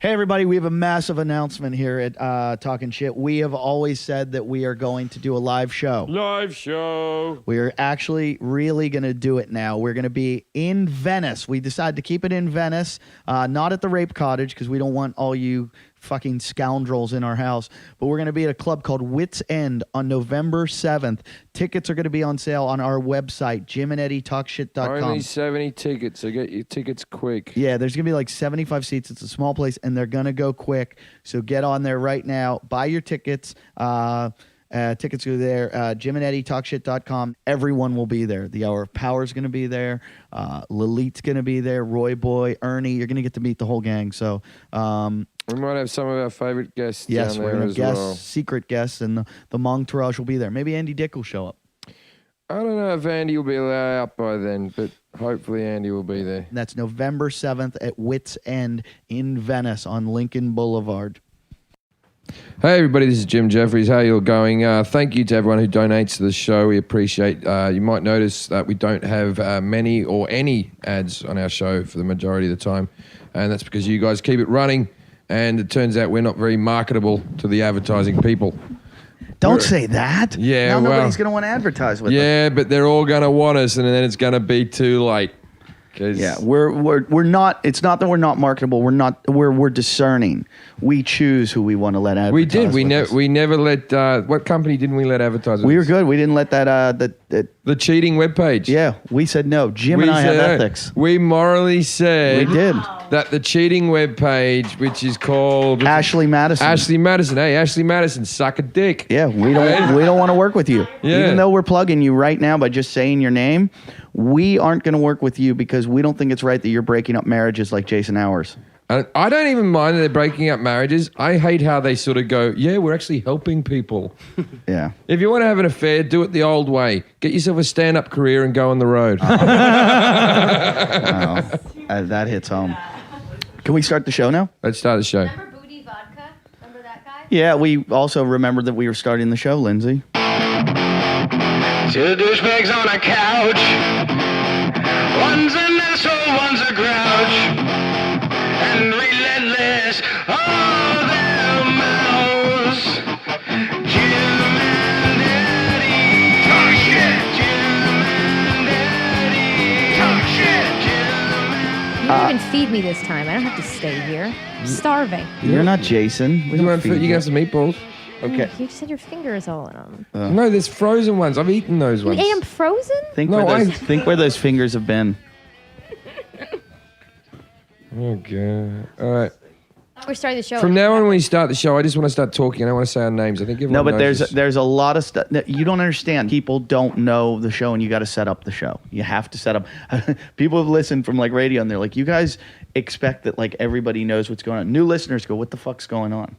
Hey, everybody, we have a massive announcement here at Talkin Shit. We have always said that we are going to do a live show. Live show. We are actually really going to do it now. We're going to be in Venice. We decided to keep it in Venice, not at the Rape Cottage, because we don't want all you fucking scoundrels in our house. But we're going to be at a club called Wits End on November 7th. Tickets are going to be on sale on our website, JimandEddieTalkShit.com. Only 70 tickets, so get your tickets quick. Yeah, there's going to be like 75 seats. It's a small place, and they're going to go quick. So get on there right now. Buy your tickets. Tickets are there. JimandEddieTalkShit.com. Everyone will be there. The Hour of Power is going to be there. Lilith's going to be there. Roy Boy, Ernie. You're going to get to meet the whole gang. So... we might have some of our favorite guests yes, down we're there going as to have well. secret guests, and the Montourage will be there. Maybe Andy Dick will show up. I don't know if Andy will be out by then, but hopefully Andy will be there. And that's November 7th at Wits End in Venice on Lincoln Boulevard. Hey everybody, this is Jim Jeffries. How you all going? Thank you to everyone who donates to the show. We appreciate. You might notice that we don't have many or any ads on our show for the majority of the time, and that's because you guys keep it running. And it turns out we're not very marketable to the advertising people. Don't say that. Yeah, now nobody's going to want to advertise with us. Yeah, but they're all going to want us, and then it's going to be too late. Yeah, we're not. It's not that we're not marketable. We're discerning. We choose who we want to let advertise. We did. We never let. What company didn't we let advertise? We were good. We didn't let that. The cheating webpage. Yeah, we said no. Jim and I have ethics. We morally said. We did. That the cheating webpage, which is called Ashley Madison. Ashley Madison. Hey, Ashley Madison, suck a dick. Yeah, we don't want to work with you. Yeah. Even though we're plugging you right now by just saying your name, we aren't going to work with you because we don't think it's right that you're breaking up marriages like Jason Hours. I don't even mind that they're breaking up marriages. I hate how they sort of go, yeah, we're actually helping people. Yeah. If you want to have an affair, do it the old way. Get yourself a stand-up career and go on the road. That hits home. Can we start the show now? Let's start the show. Remember Booty Vodka? Remember that guy? Yeah, we also remembered that we were starting the show, Lindsay. Two douchebags on a couch. One's an asshole, one's a grouch. And relentless, all their mouths. Jim and Eddie. Talk shit. Jim and Eddie. Talk shit. Jim and You didn't even feed me this time. I don't have to stay here. I'm starving. You're not Jason. We You don't feed can have some meatballs. Okay. You just had your fingers all in them. No, there's frozen ones. I've eaten those You ones. ate them frozen? Think where those fingers have been. Oh, God. All right. We're starting the show. From now on, when we start the show, I just want to start talking. I don't want to say our names. I think everyone No, but knows this. there's a lot of stuff that you don't understand. People don't know the show, and you got to set up the show. You have to set up. People have listened from like radio, and they're like, "You guys expect that like everybody knows what's going on." New listeners go, "What the fuck's going on?"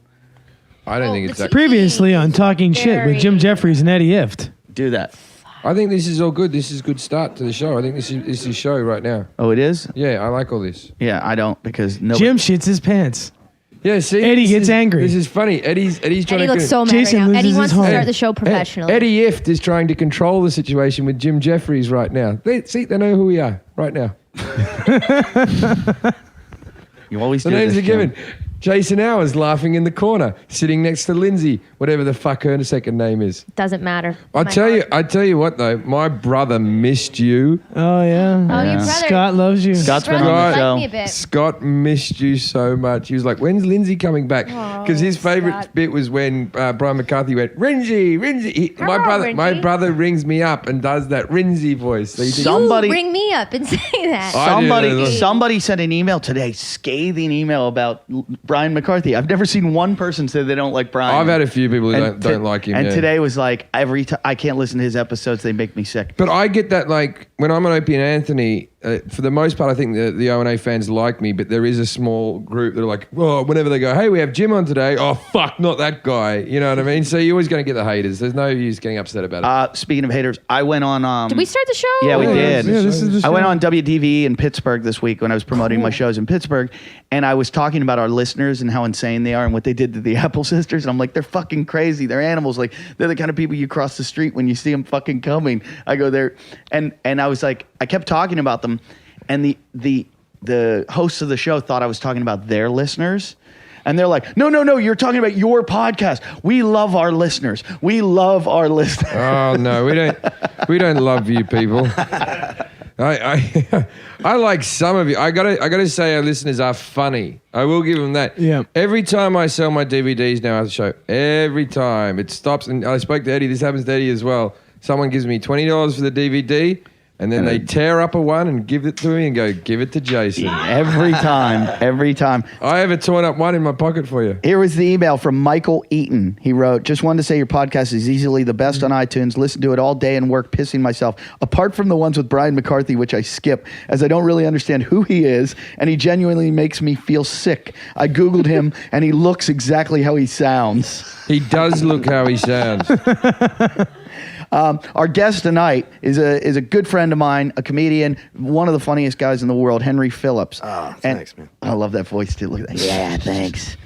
I don't think it's that. Previously on Talking Shit with Jim Jeffries and Eddie Ift. Do that. I think this is all good. This is a good start to the show. I think this is the show right now. Oh, it is? Yeah, I like all this. Yeah, I don't because nobody. Jim shits his pants. Yeah, see, Eddie gets angry. This is funny. Eddie's trying Eddie to. looks so mad Jason right now. Eddie loses wants his to home. start the show professionally. Eddie Ift is trying to control the situation with Jim Jeffries right now. They know who we are right now. You always The do names this, are given. Jason Hours laughing in the corner, sitting next to Lindsay, whatever the fuck her second name is. Doesn't matter. I tell you what though, my brother missed you. Oh, yeah. Oh, your brother. Scott loves you. Scott's been Brother on the liked me a show. bit. Scott missed you so much. He was like, "When's Lindsay coming back?" Because his favorite Scott. bit was when Brian McCarthy went, "Rinzy." My Rinzy. brother rings me up and does that Rinzy voice. So you think, Somebody- You ring me up and say that. I do. Somebody sent an email today, scathing email about Brian McCarthy. I've never seen one person say they don't like Brian. I've had a few people who And don't like him. And yeah. today was like every time I can't listen to his episodes; they make me sick. But I get that, like, when I'm on Opie and Anthony, for the most part, I think the O&A fans like me, but there is a small group that are like, oh, whenever they go, hey, we have Jim on today, oh, fuck, not that guy. You know what I mean? So you're always going to get the haters. There's no use getting upset about it. Speaking of haters, I went on... Did we start the show? Yeah, we Yeah, did. Yeah, this is the show. I went on WDV in Pittsburgh this week when I was promoting my shows in Pittsburgh, and I was talking about our listeners and how insane they are and what they did to the Apple sisters. And I'm like, they're fucking crazy. They're animals. Like, they're the kind of people you cross the street when you see them fucking coming. I go there, and I was like, I kept talking about them, and the the hosts of the show thought I was talking about their listeners. And they're like, no, you're talking about your podcast. We love our listeners. We love our listeners. Oh no, we don't love you people. I like some of you. I gotta say our listeners are funny. I will give them that. Yeah. Every time I sell my DVDs now at the show, every time it stops, and I spoke to Eddie. This happens to Eddie as well. Someone gives me $20 for the DVD. And then they tear up a one and give it to me and go, give it to Jason. Every time. I have a torn up one in my pocket for you. Here was the email from Michael Eaton. He wrote, just wanted to say your podcast is easily the best on iTunes. Listen to it all day and work pissing myself. Apart from the ones with Brian McCarthy, which I skip, as I don't really understand who he is, and he genuinely makes me feel sick. I Googled him, and he looks exactly how he sounds. He does look how he sounds. Our guest tonight is a good friend of mine, a comedian, one of the funniest guys in the world, Henry Phillips. Oh, thanks, man. I love that voice too. Look at that. Yeah, thanks.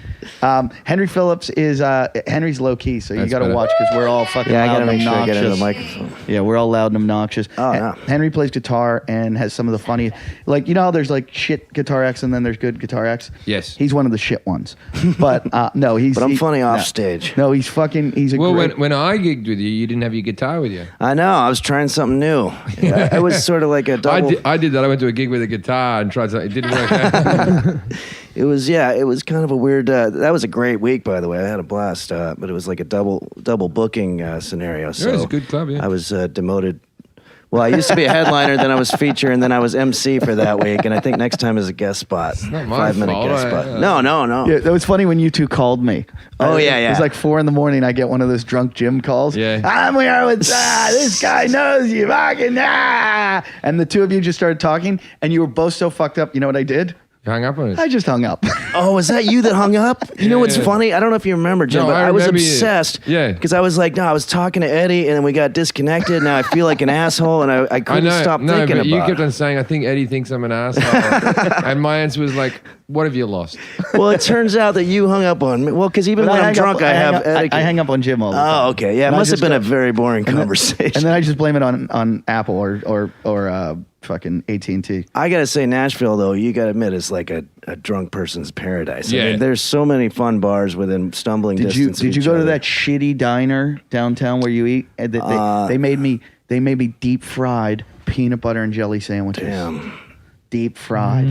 Henry Phillips is Henry's low key, so you got to watch because we're all fucking Yeah, I loud gotta and make sure I obnoxious. get into the microphone. Yeah, we're all loud and obnoxious. Oh, yeah. Henry plays guitar and has some of the funny, like, you know how there's like shit guitar acts and then there's good guitar acts? Yes. He's one of the shit ones. But no, he's... But I'm funny off stage. No, he's a Well, great... when I gigged with you, you didn't have your guitar with you. I know. I was trying something new. It was sort of like a double. I did that. I went to a gig with a guitar and tried something. It didn't work out. It was kind of a weird. That was a great week, by the way. I had a blast, but it was like a double booking scenario. So it was a good club, yeah. I was demoted. Well, I used to be a headliner, then I was feature, and then I was MC for that week. And I think next time is a guest spot. It's not my 5-minute fault. guest spot. No. Yeah, that was funny when you two called me. Oh, yeah. It was like 4 a.m. I get one of those drunk Jim calls. Yeah. I'm here with this guy knows you, fucking and the two of you just started talking, and you were both so fucked up. You know what I did? You hung up on us. I just hung up. Oh, was that you that hung up? You know what's Yeah. funny? I don't know if you remember, Jim, No, but I I was remember you. obsessed. Yeah. Because I was like, no, I was talking to Eddie, and then we got disconnected. Now I feel like an asshole, and I couldn't stop thinking but about you kept it. on saying, I think Eddie thinks I'm an asshole. And my answer was like, what have you lost? Well, it turns out that you hung up on me. Well, because even But when I I'm hang drunk, up- I have hang up- etiquette. I hang up on Jim all the time. Oh, okay. Yeah, it And I must have just been go- a very boring conversation. And then I just blame it on Apple or fucking AT&T. I gotta say, Nashville, though, you gotta admit, is like a drunk person's paradise. Yeah. I mean, there's so many fun bars within stumbling Did you distance. of each go to other. that shitty diner downtown where you eat? And they made me deep fried peanut butter and jelly sandwiches. Damn. Deep fried,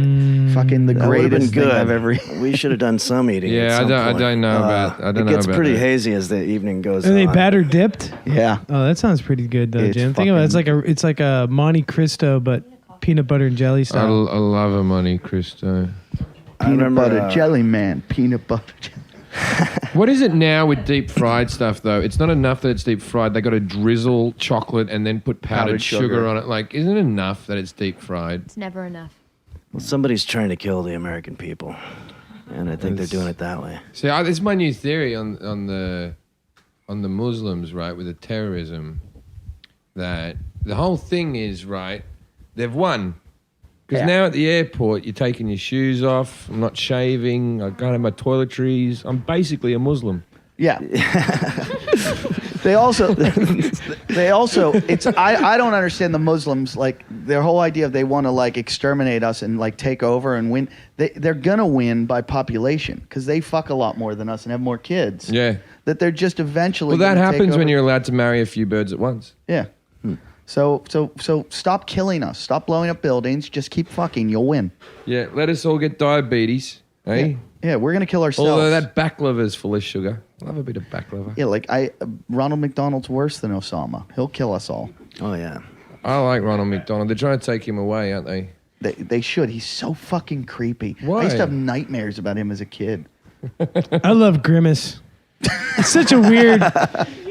fucking the That would have been greatest thing good. I've ever. We should have done some eating. Yeah, at I some don't point. know about. I don't It know gets about pretty that. hazy as the evening goes Are on. they batter dipped? Yeah. Oh, that sounds pretty good though, It's Jim. Think about it. It's like a Monte Cristo, but peanut butter and jelly I style. love a Monte Cristo. Peanut remember, butter jelly man, peanut butter. What is it now with deep fried stuff though? It's not enough that it's deep fried. They got to drizzle chocolate and then put powdered sugar on it. Like, isn't it enough that it's deep fried? It's never enough. Well, somebody's trying to kill the American people, and I think they're doing it that way. See, this is my new theory on the Muslims, right, with the terrorism. That the whole thing is right. They've won. Because now at the airport, you're taking your shoes off. I'm not shaving. I can't have my toiletries. I'm basically a Muslim. Yeah. They also, it's, I don't understand the Muslims, like their whole idea of they want to like exterminate us and like take over and win. They're going to win by population because they fuck a lot more than us and have more kids. Yeah. That they're just eventually. Well, that gonna take happens when over. you're allowed to marry a few birds at once. Yeah. So stop killing us. Stop blowing up buildings. Just keep fucking. You'll win. Yeah, let us all get diabetes, eh? Yeah, we're going to kill ourselves. Although that baklava is full of sugar. Love a bit of baklava. Yeah, like Ronald McDonald's worse than Osama. He'll kill us all. Oh yeah. I like Ronald McDonald. They're trying to take him away, aren't they? They should. He's so fucking creepy. Why? I used to have nightmares about him as a kid. I love Grimace. It's such a weird.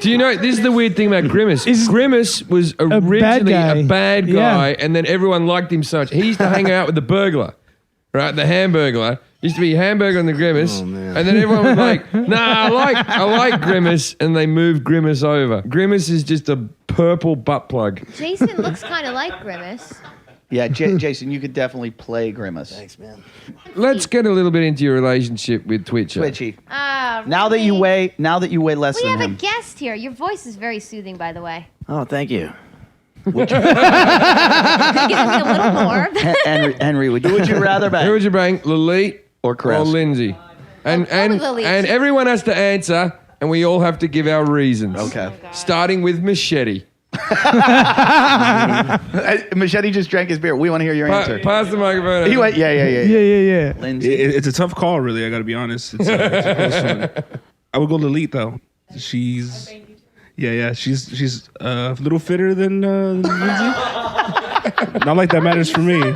Do you know, this is the weird thing about Grimace. Is Grimace was originally guy. a bad Yeah. guy, and then everyone liked him so much. He used to hang out with the burglar, right? The Hamburglar. Used to be Hamburger and the Grimace. Oh, man. And then everyone was like, nah, I like Grimace. And they moved Grimace over. Grimace is just a purple butt plug. Jason looks kind of like Grimace. Yeah, Jason, you could definitely play Grimace. Thanks, man. Let's get a little bit into your relationship with Twitcher. Twitchy. Ah, Now that you weigh less We than have a him. guest here. Your voice is very soothing, by the way. Oh, thank you. Give me a little more. Henry, would you rather bang? Who would you bang, Lalit Or Chris? or Lindsay? And Probably Lalit. and everyone has to answer, and we all have to give our reasons. Okay. Starting with Machete. Machete just drank his beer. We want to hear your answer. Pass the microphone. He went, yeah. Yeah. Lindsay. It's a tough call, really. I got to be honest. It's a close one. I would go Lalit though. She's She's a little fitter than Lindsay. Not like that matters for me.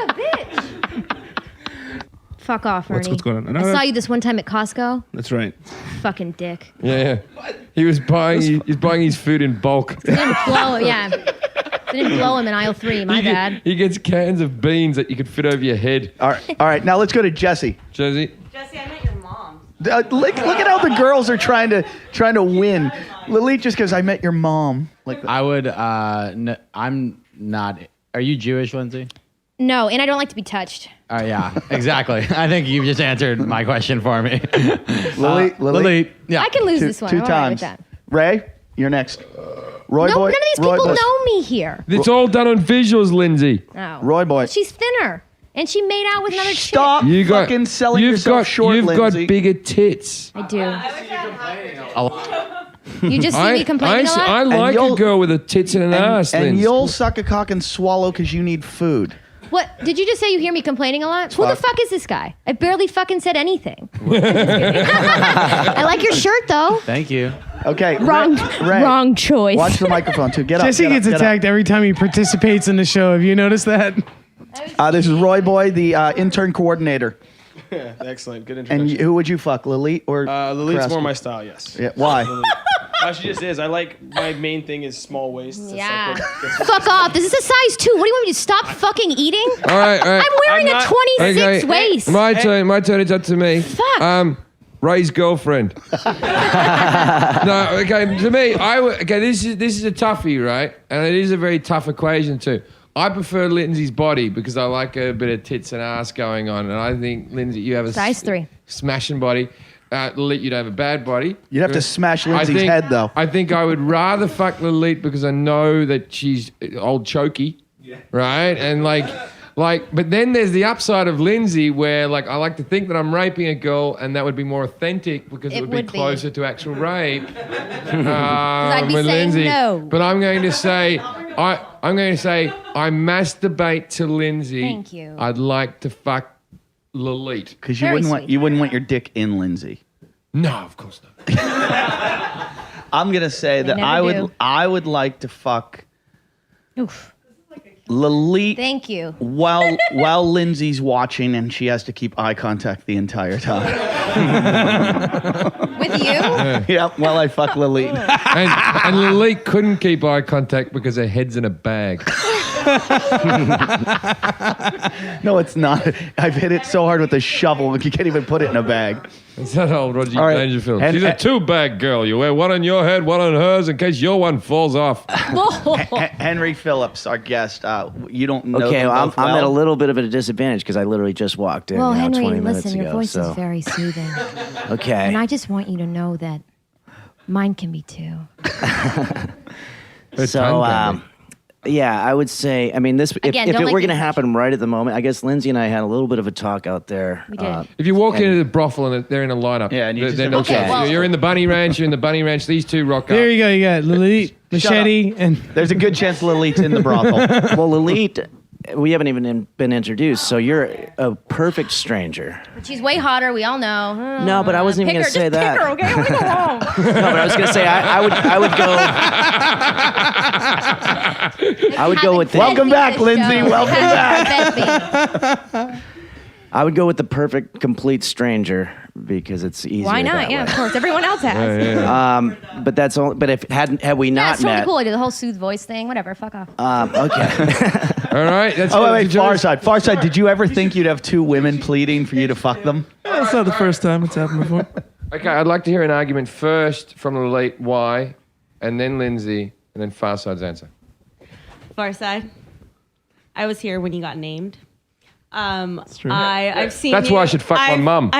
Fuck off, Ernie. What's going on? I saw you this one time at Costco. That's right. Fucking dick. Yeah. He was buying his food in bulk. Didn't blow it, yeah. Didn't blow him in aisle 3, my bad. He gets cans of beans that you could fit over your head. All right. Now let's go to Jesse. Jesse? Jesse, I met your mom. Look at how the girls are trying to win. Lalit just goes, I met your mom. Like I would. I'm not. Are you Jewish, Lindsay? No, and I don't like to be touched. Yeah, exactly. I think you just answered my question for me. Lalit. Yeah. I can lose this one. Two I'm all right with times. that. Ray, you're next. Roy No, boy. none of these Roy people boy. know me here. It's all done on visuals, Lindsay. Oh. Roy boy. She's thinner, and she made out with another Stop chick. fucking selling yourself short, You've Lindsay. got bigger tits. I do. You just see me complaining a lot? I like you'll- a girl with a tits and an ass, and Lindsay. you'll suck a cock and swallow because you need food. What? Did you just say you hear me complaining a lot? Who the fuck is this guy? I barely fucking said anything. I like your shirt, though. Thank you. Okay. Wrong, Ray, wrong choice. watch the microphone too. Get up. Jesse get up, gets get up. attacked every time he participates in the show. Have you noticed that? This is Roy boy, the intern coordinator. Excellent. Good And introduction. who would you fuck, Lalit or Lilith's Kraska? more my style, yes. Yeah, why? She just is. I like, my main thing is small waists. It's Yeah. like what- Fuck off. This is a size 2. What do you want me to stop fucking eating? All right. I'm wearing I'm a not- 26 waist. My turn. It's up to me. Fuck. Ray's girlfriend. No, okay. To me, this is a toughie, right? And it is a very tough equation too. I prefer Lindsay's body because I like a bit of tits and ass going on, and I think Lindsay, you have a Size 3. smashing body. Lalit, you'd have a bad body. You'd have to smash I Lindsay's think- head, though. I think I would rather fuck Lalit because I know that she's old chokey, right? And but then there's the upside of Lindsay where I like to think that I'm raping a girl and that would be more authentic because it would be closer to actual rape. I'd be with saying Lindsay. no. But I'm going to say I masturbate to Lindsay. Thank you. I'd like to fuck Lalit. Because you Very wouldn't want sweet. you wouldn't want your dick in Lindsay. No, of course not. I'm gonna say that never do. I would like to fuck Oof. Lalit Thank you. while Lindsay's watching and she has to keep eye contact the entire time. With you? Yeah, while I fuck Lalit. And Lalit couldn't keep eye contact because her head's in a bag. No, it's not. I've hit it so hard with a shovel, you can't even put it in a bag. It's that old Roger All right. Dangerfield. And- She's a two-bag girl. You wear one on your head, one on hers, in case your one falls off. Henry Phillips, our guest. You don't know Okay, them well, both I'm well? at a little bit of a disadvantage because I literally just walked in Well, 20 Henry, minutes listen, ago. your voice so. is very soothing. Okay. And I just want you to know that mine can be too. Her So, tongue can be. yeah, I would say, I mean, this if Again, it don't like were going to being happen right at the moment, I guess Lindsay and I had a little bit of a talk out there. We did. If you walk into the brothel and they're in a lineup, Yeah, and you just they're have not to- Okay, well- you're in the bunny ranch, These two rock There up. you go. You got Lalit, Machete, and There's a good chance Lalit's in the brothel. Well, Lalit, we haven't even been introduced, so you're a perfect stranger. But she's way hotter, we all know. No, but I wasn't even Pick going her, to say just that. Pick her, okay? Leave her alone. No, but I was going to say I would go with the, Welcome back, Lindsay. Welcome back. I would go with the perfect complete stranger because it's easier. Why not? that Yeah, way. of course. Everyone else has. But that's all. But if had we Yeah, not it's totally met, cool. I do the whole soothe voice thing. Whatever. Fuck off. okay. All right. That's Oh, good. wait, Did you- Farside, did you ever think you'd have two women pleading for you to fuck them? that's not the first time it's happened before. Okay, I'd like to hear an argument first from Lalit, why, and then Lindsay, and then Farside's answer. Farside. I was here when you got named. true. I've seen. That's you. why I should fuck my mum.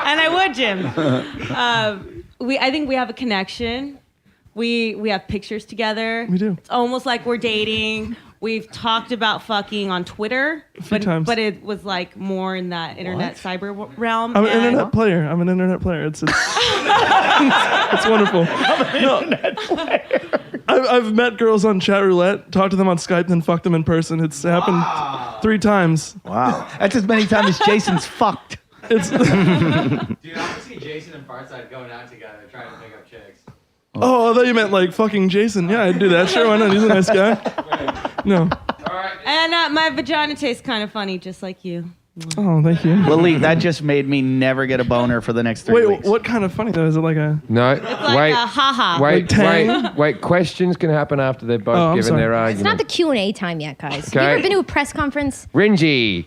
And I would, Jim. I think we have a connection We have pictures together. We do. It's almost like we're dating. We've talked about fucking on Twitter, times. but it was like more in that internet cyber realm. I'm an internet player. It's it's wonderful. Internet player. I've met girls on chat roulette, talked to them on Skype, then fucked them in person. It's happened 3 times. Wow. That's as many times as Jason's fucked. It's Dude, I want to see Jason and Farside going out together, trying to pick up chicks. Oh, I thought you meant like fucking Jason. Yeah, I'd do that. Sure, why not? He's a nice guy. No. And my vagina tastes kind of funny, just like you. Oh, thank you. Lily, that just made me never get a boner for the next 3 weeks. Wait, what kind of funny though? Is it like a... No, It's like a ha-ha. wait. Questions can happen after they've both I'm given sorry. their It's not argument. the Q&A time yet, guys. Have Okay. you ever been to a press conference? Ringy,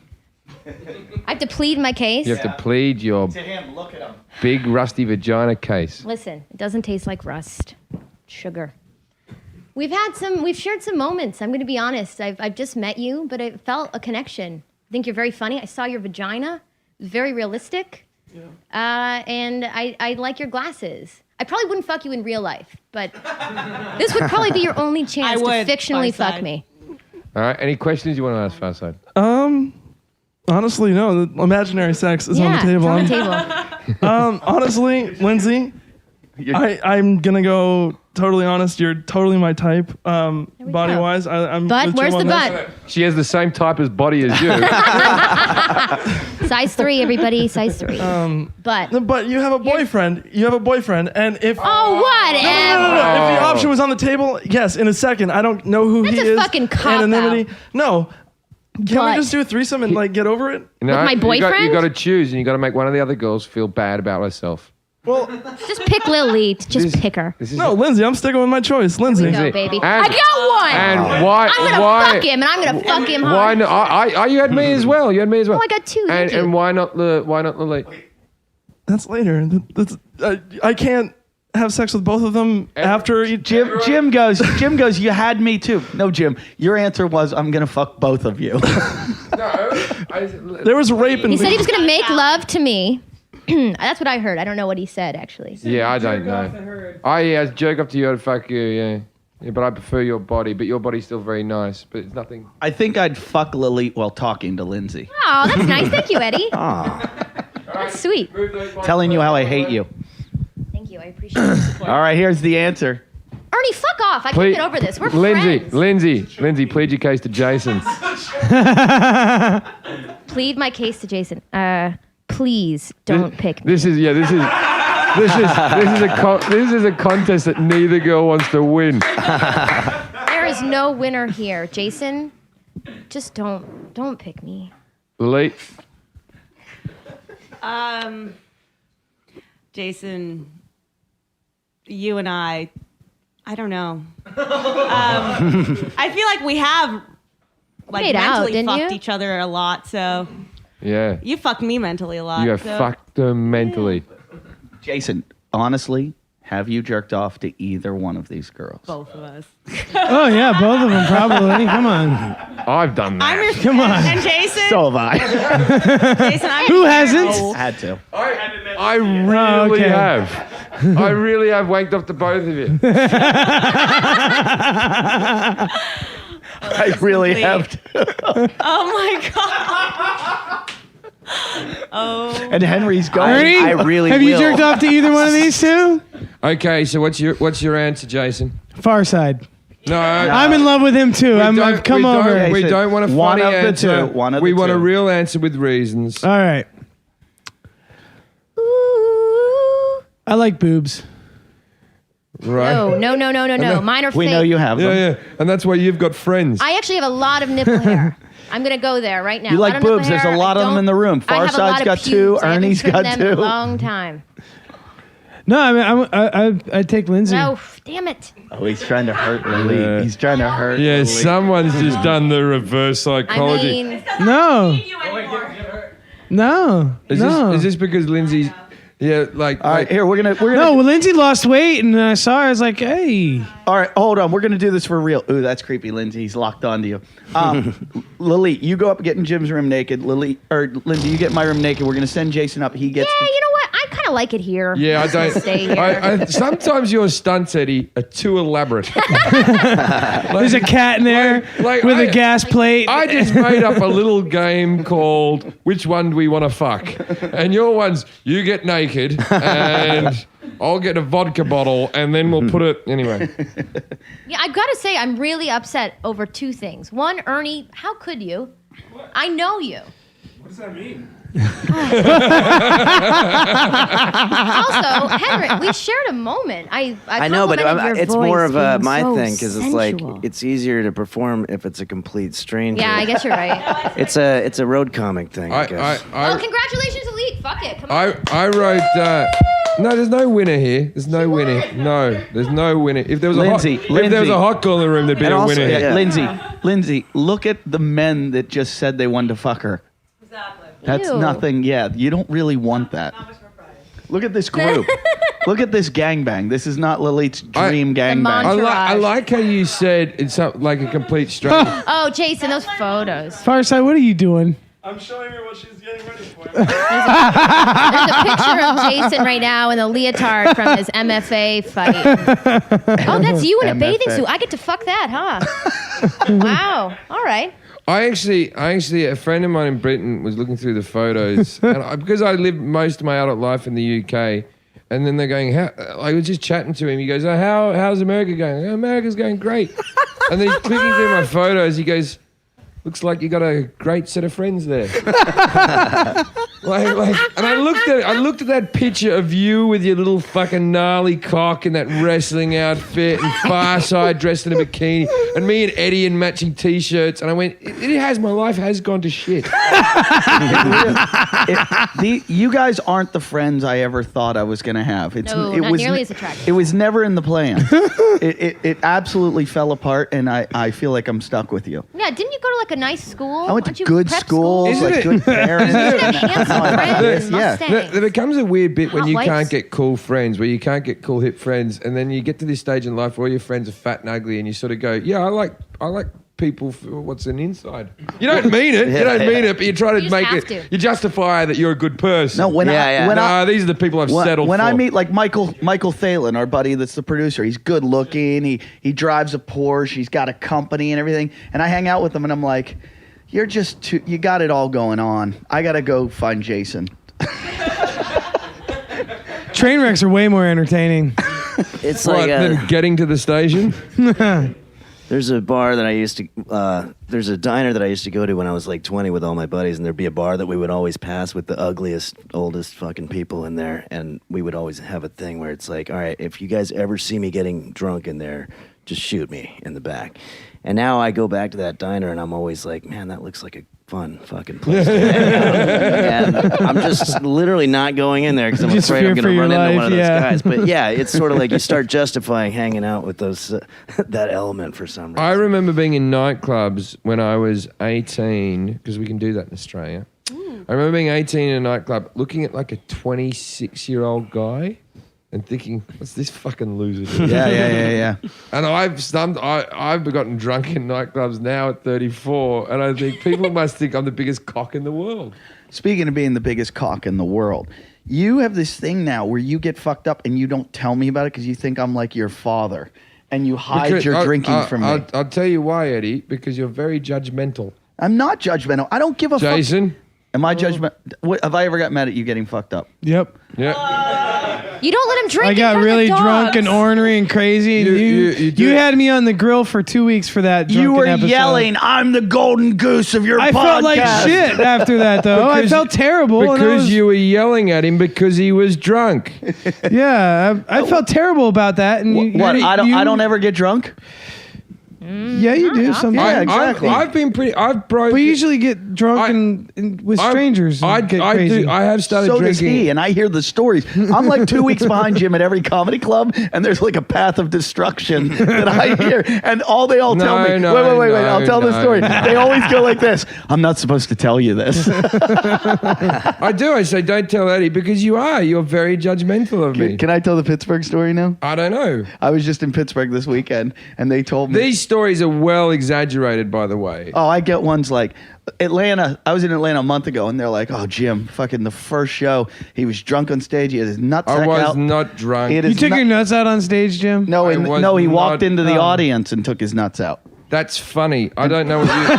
I have to plead my case. you have to plead your To him, look at him. big rusty vagina case. Listen, it doesn't taste like rust. Sugar. We've shared some moments. I'm going to be honest. I've just met you, but it felt a connection. I think you're very funny. I saw your vagina. It was very realistic. Yeah. And I like your glasses. I probably wouldn't fuck you in real life, but this would probably be your only chance to would, fictionally Farside. fuck me. All right. Any questions you want to ask, Farside? Honestly, no. The imaginary sex is on the Yeah, table. it's on the table. Honestly, Lindsay, I'm gonna go totally honest. You're totally my type, body wise. I'm. But with where's Jim the on this. butt? She has the same type as body as you. Size 3, everybody. Size 3. But But you have a boyfriend. You have a boyfriend, and if oh, whatever. if the option was on the table, yes, in a second. I don't know who That's he a is. fucking cop-out. Anonymity. No. Can we But- just do a threesome and like get over it? No, my You boyfriend? got to choose, and you got to make one of the other girls feel bad about herself. Well, Just pick Lily. Just This- pick her. This is no, Lindsay. I'm sticking with my choice, Lindsay. Go, baby. And- I got one. And why? I'm gonna why? fuck him, and I'm gonna fuck him Why hard. not? You had me as well. You had me as well. Oh, I got 2. And, Thank you. and why not Lily? That's later. I can't have sex with both of them after each. Jim goes, you had me too. No, Jim, your answer was, I'm going to fuck both of you. There was rape and He said he was gonna make love to me. That's what I heard. I don't know what he said actually. Yeah, I don't know. Oh yeah, jerk up to you, I'd fuck you. Yeah. Yeah, but I prefer your body. But your body's still very nice. But it's nothing. I think I'd fuck Lily while talking to Lindsay. Oh, that's nice. Thank you, Eddie. That's sweet. Telling you how I hate you. Thank you. I appreciate the support. All right, here's the answer. Ernie, fuck off. I can't Please- get over this. We're friends. Lindsay, plead your case to Jason. Plead my case to Jason. Please don't pick me. This is a contest that neither girl wants to win. There is no winner here. Jason, just don't pick me. Lily, Jason, you and I don't know. I feel like we have Made out, mentally didn't fucked you? each other a lot. So yeah, you fucked me mentally a lot. you have so. fucked them mentally. Jason, honestly, have you jerked off to either one of these girls? Both of us. Oh yeah, both of them probably. Come on. I've done that. I'm your Come on. And Jason, So have I. Jason, I'm Who your hasn't? hero. Had to. I really okay. have. I really have wanked off to both of you. I really have to. Oh my god. Oh. And Henry's going. Ernie, I really have you will. jerked off to either one of these two? Okay, so what's your answer, Jason? Far side. No, I'm in love with him too. I've come over. We don't want a One funny of the answer. two, one of we the want a two. real answer with reasons. All right. Ooh. I like boobs. Right? No. Mine are fake. We know you have them. Yeah. And that's why you've got friends. I actually have a lot of nipple hair. I'm gonna go there right now. You like A lot of nipple boobs. There's hair. a lot I of them don't- in the room. I have a Farside's lot of got two. pubes. I haven't Ernie's trimmed got them two. in a long time. No, I take Lindsay. No, damn it. Oh, he's trying to hurt Lily. Yeah. He's trying to hurt Yeah, Lily. someone's just done the reverse I psychology. mean, No. No. is this because Lindsay's? Yeah, like. All right, here we're gonna No, well, Lindsay lost weight, and I saw her. I was like, "Hey, All right, hold on. We're gonna do this for real. Ooh, that's creepy, Lindsay. He's locked onto you. Lily, you go up and get in Jim's room naked. Lindsay, you get in my room naked. We're gonna send Jason up. He gets. yeah, you know what? I kind like it here. Yeah, I I'm just gonna don't. stay here. Sometimes your stunts, Eddie, are too elaborate. There's a cat in there with a gas plate. I just made up a little game called "Which one do we want to fuck?" And your one's you get naked and I'll get a vodka bottle and then we'll put it anyway. Yeah, I've got to say, I'm really upset over two things. One, Ernie, how could you? What? I know you. What does that mean? Also, Henrik, we shared a moment. I know, but complimented your it's voice more of a being my so thing because it's like sensual. it's easier to perform if it's a complete stranger. Yeah, I guess you're right. It's a road comic thing. I guess. Well, congratulations, Elite. Fuck it. Come on. I wrote. No, there's no winner here. There's no winner. No, there's no winner. If there was if there was a hot girl in the room, there'd be a winner. Yeah. Lindsay, look at the men that just said they wanted to fuck her. Exactly. That's Ew. nothing. Yeah, you don't really want that. Look at this group. Look at this gangbang. This is not Lilith's dream gangbang. I like how you said it's like a complete stranger. Oh, Jason, those photos. Fireside, what are you doing? I'm showing her what she's getting ready for. There's a picture of Jason right now in a leotard from his MFA fight. Oh, that's you in a bathing suit. I get to fuck that, huh? Wow. All right. I actually, a friend of mine in Britain was looking through the photos, and because I lived most of my adult life in the UK, and then they're going, I was just chatting to him. He goes, how's America going? Oh, America's going great. And then he's clicking through my photos. He goes, looks like you got a great set of friends there. And I looked at that picture of you with your little fucking gnarly cock in that wrestling outfit and Farside dressed in a bikini and me and Eddie in matching t-shirts, and I went, my life has gone to shit. You guys aren't the friends I ever thought I was going to have. It not was nearly as attractive. It was never in the plan. it absolutely fell apart, and I feel like I'm stuck with you. Yeah, didn't you go to like a nice school? I went to Aren't you good prep schools, school? like good parents. Handsome friends, Mustangs. There becomes a weird bit when Hot you wipes. can't get cool friends, where you can't get cool hip friends, and then you get to this stage in life where all your friends are fat and ugly, and you sort of go, yeah, I like people for what's an inside. You don't mean it. You don't mean it, but you try to You just make have it. to. You justify that you're a good person. No, when these are the people I've settled when for. I meet like Michael Thalen, our buddy that's the producer, he's good looking. He drives a Porsche. He's got a company and everything. And I hang out with him, and I'm like, you're just too. You got it all going on. I gotta go find Jason. Train wrecks are way more entertaining. It's What, like then getting to the station? there's a bar that I used to. There's a diner that I used to go to when I was like 20 with all my buddies, and there'd be a bar that we would always pass with the ugliest, oldest fucking people in there, and we would always have a thing where it's like, all right, if you guys ever see me getting drunk in there, just shoot me in the back. And now I go back to that diner, and I'm always like, man, that looks like a fun fucking place to hang out. And I'm just literally not going in there because I'm Just afraid I'm fear going for to run your into one of life, those yeah. guys. But yeah, it's sort of like you start justifying hanging out with those that element for some reason. I remember being in nightclubs when I was 18, because we can do that in Australia. I remember being 18 in a nightclub, looking at like a 26-year-old guy and thinking, what's this fucking loser doing? Yeah. And I've gotten drunk in nightclubs now at 34, and I think people must think I'm the biggest cock in the world. Speaking of being the biggest cock in the world, you have this thing now where you get fucked up and you don't tell me about it because you think I'm like your father, and you hide your drinking from me. I'll tell you why, Eddie, because you're very judgmental. I'm not judgmental. I don't give a fuck. Jason? Am I judgmental? Have I ever got mad at you getting fucked up? Yep. Yeah. You don't let him drink. I in got front of really the drunk and dogs. ornery and crazy. And You you had me on the grill for 2 weeks for that drunken You were episode. yelling, "I'm the golden goose of your I podcast." felt like shit after that, though. I felt terrible. and I Because was- you were yelling at him because he was drunk. Yeah, I felt terrible about that. And you, What? you, I don't ever get drunk. Yeah, you do sometimes. Yeah, exactly. I've been pretty. I've broken. We usually get drunk and with strangers. I get crazy. do. I have started So drinking. does he, and I hear the stories. I'm like 2 weeks behind Jim at every comedy club, and there's like a path of destruction that I hear, and all they all tell me. Wait. I'll tell the story. They always go like this. I'm not supposed to tell you this. I do. I say, don't tell Eddie because you are. You're very judgmental of me. Can I tell the Pittsburgh story now? I don't know. I was just in Pittsburgh this weekend, and they told me These stories are well exaggerated, by the way. Oh, I get ones like Atlanta. I was in Atlanta a month ago, and they're like, "Oh, Jim, fucking the first show, he was drunk on stage. He had his nuts I was out. not drunk. You took your nuts out on stage, Jim? No, I was no, he walked not- into the audience and took his nuts out. That's funny. I don't know what you...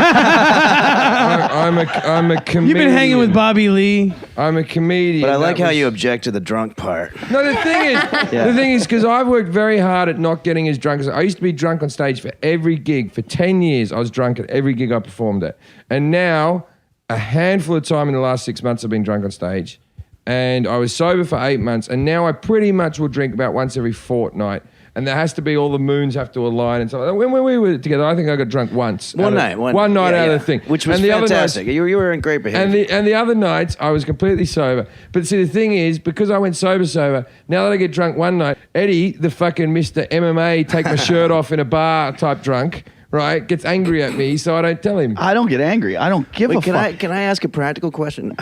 I'm a comedian. You've been hanging with Bobby Lee. I'm a comedian. But I like That how was- you object to the drunk part. No, the thing is, because I've worked very hard at not getting as drunk as I used to be drunk on stage for every gig. For 10 years, I was drunk at every gig I performed at. And now, a handful of time in the last 6 months, I've been drunk on stage. And I was sober for 8 months. And now I pretty much will drink about once every fortnight. And there has to be all the moons have to align and so. When we were together, I think I got drunk once. One night out of the thing, which was and the fantastic. Other nights, you were in great behavior. and the other nights I was completely sober. But see, the thing is, because I went sober. Now that I get drunk one night, Eddie, the fucking Mr. MMA, take my shirt off in a bar type drunk, right, gets angry at me, so I don't tell him. I don't get angry. I don't give a fuck. Can I ask a practical question?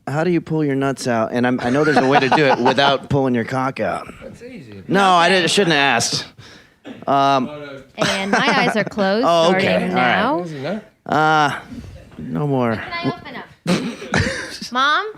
How do you pull your nuts out? And I know there's a way to do it without pulling your cock out. That's easy. No, I shouldn't have asked. And my eyes are closed Oh, okay. starting All right. now. No more. Can I open up? Mom?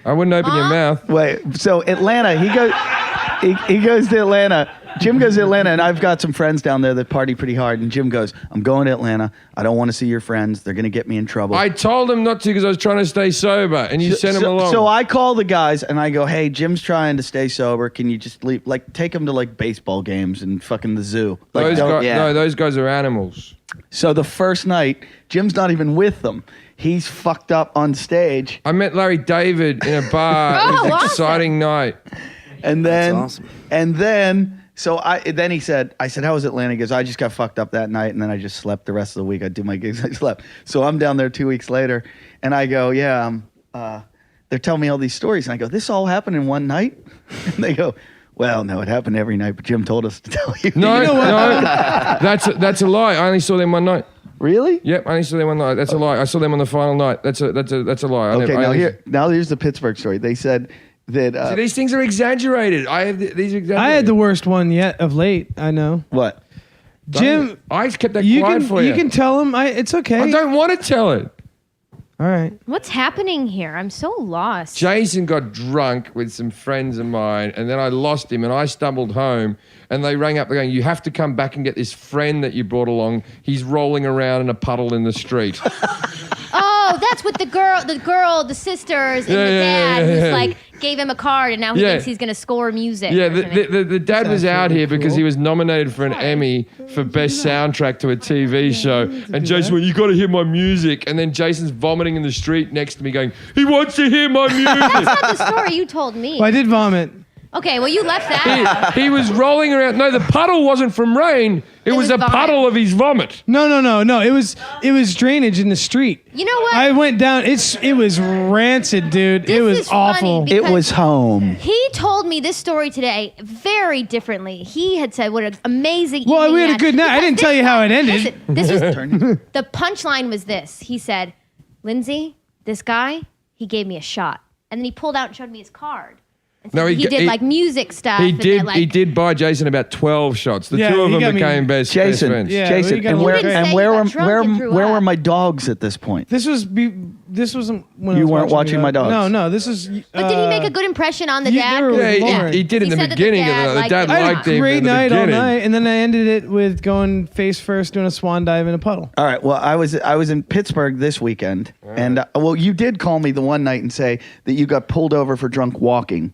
I wouldn't open your mouth. Wait, so Atlanta, he goes to Atlanta. Jim goes to Atlanta, and I've got some friends down there that party pretty hard. And Jim goes, I'm going to Atlanta. I don't want to see your friends. They're going to get me in trouble. I told him not to because I was trying to stay sober, and you sent him along. So I call the guys, and I go, hey, Jim's trying to stay sober. Can you just leave, like, take him to, like, baseball games and fucking the zoo? Like, those guys are animals. So the first night, Jim's not even with them. He's fucked up on stage. I met Larry David in a bar. It was an exciting night. And then, That's awesome. And then, so then he said, I said, how was Atlanta? He goes, I just got fucked up that night, and then I just slept the rest of the week. I do my gigs, I slept. So I'm down there 2 weeks later, and I go, they're telling me all these stories, and I go, this all happened in one night? And they go, well, no, it happened every night, but Jim told us to tell you. No, that's a lie. I only saw them one night. Really? Yep, I only saw them one night. That's a lie. I saw them on the final night. That's a lie. Okay, now here's the Pittsburgh story. They said that See, these things are exaggerated. I have these exaggerated. I had the worst one yet of late. I know. What? Jim, I kept that can, quiet for you. You can tell him. It's okay. I don't want to tell it. All right. What's happening here? I'm so lost. Jason got drunk with some friends of mine, and then I lost him, and I stumbled home, and they rang up, they're going, you have to come back and get this friend that you brought along. He's rolling around in a puddle in the street. Oh, that's with the sisters, and the dad who's like gave him a card, and now he thinks he's gonna score music. Yeah, or something. the dad was out here because he was nominated for an Emmy for best soundtrack to a TV show. And Jason went, you got to hear my music. And then Jason's vomiting in the street next to me going, he wants to hear my music. That's not the story you told me. Well, I did vomit. Okay, well, you left that. He was rolling around. No, the puddle wasn't from rain. It was a vomit. puddle of his vomit. No. It was drainage in the street. You know what? I went down. It was rancid, dude. This it was is funny awful. because It was home. He told me this story today very differently. He had said what an amazing Well, evening we he had a good night. I Because didn't tell you how it ended. Listen, this was the punchline was this. He said, Lindsay, this guy, he gave me a shot. And then he pulled out and showed me his card. And No, he did like music stuff. He and did. then, like, He did buy Jason about 12 shots. The two of he them got me- became best Jason, friends. Yeah, Jason, we got and along where great. and You where didn't say you got drunk and threw where up. were my dogs at this point? This wasn't when I You was weren't watching my dogs? No. This is. But did he make a good impression on the you- dad? they were Yeah, Lauren. he did in He the said that beginning of the night. The dad I had liked a him great in the night all beginning. night, and then I ended it with going face first, doing a swan dive in a puddle. All right. Well, I was in Pittsburgh this weekend, and you did call me the one night and say that you got pulled over for drunk walking.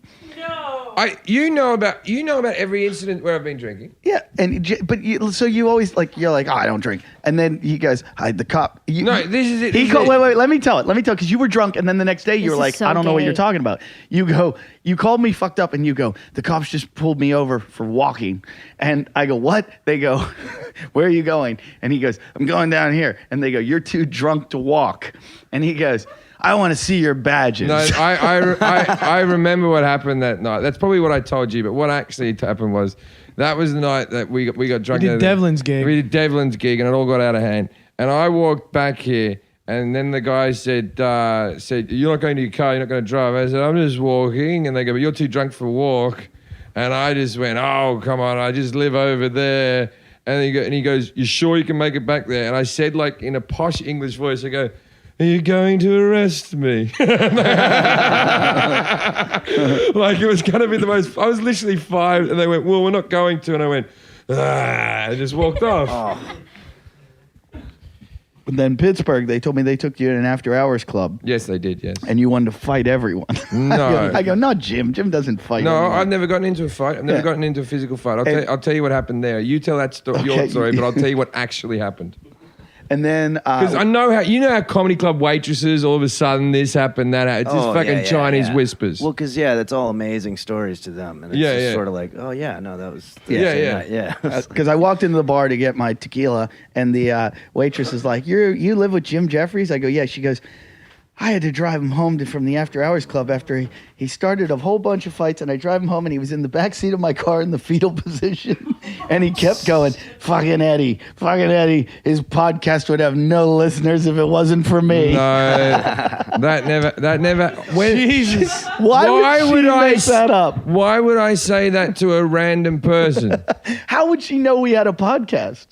You know about every incident where I've been drinking. Yeah, so you always you're like, oh, I don't drink, and then he goes, hide the cop. No, this is it. He This is called. it. Wait, let me tell because you were drunk, and then the next day you This were is like, so I don't know what gay. you're talking about. You called me fucked up, and you go, the cops just pulled me over for walking, and I go, what? They go, where are you going? And he goes, I'm going down here, and they go, you're too drunk to walk, and he goes, I want to see your badges. No, I remember what happened that night. That's probably what I told you. But what actually happened was that was the night that we got drunk. We did Devlin's gig. We did Devlin's gig, and it all got out of hand. And I walked back here, and then the guy said, "You're not going to your car. You're not going to drive." I said, "I'm just walking." And they go, "But you're too drunk for a walk." And I just went, "Oh, come on! I just live over there." And he goes, "You sure you can make it back there?" And I said, like in a posh English voice, I go, "Are you going to arrest me?" Like it was going to be the most. I was literally 5, and they went, "Well, we're not going to," and I went, "Ah," and just walked off. Oh. And then Pittsburgh, they told me they took you to an after-hours club. Yes, they did. Yes. And you wanted to fight everyone. No. I go, not Jim. Jim doesn't fight. No, anyone. I've never gotten into a fight. I've never gotten into a physical fight. I'll tell you what happened there. You tell that story, your story, but I'll tell you what actually happened. And then because I know how comedy club waitresses all of a sudden this happened, that happened. It's just fucking Chinese whispers. Well, because that's all amazing stories to them, and it's just sort of like, oh yeah, no, that was yeah. Because I walked into the bar to get my tequila, and the waitress is like, "You live with Jim Jeffries?" I go, "Yeah." She goes, "I had to drive him home from the after hours club after he started a whole bunch of fights, and I drive him home, and he was in the back seat of my car in the fetal position, and he kept going, fucking Eddie, his podcast would have no listeners if it wasn't for me." No, that never. When, Jesus, why would she make that up? Why would I say that to a random person? How would she know we had a podcast?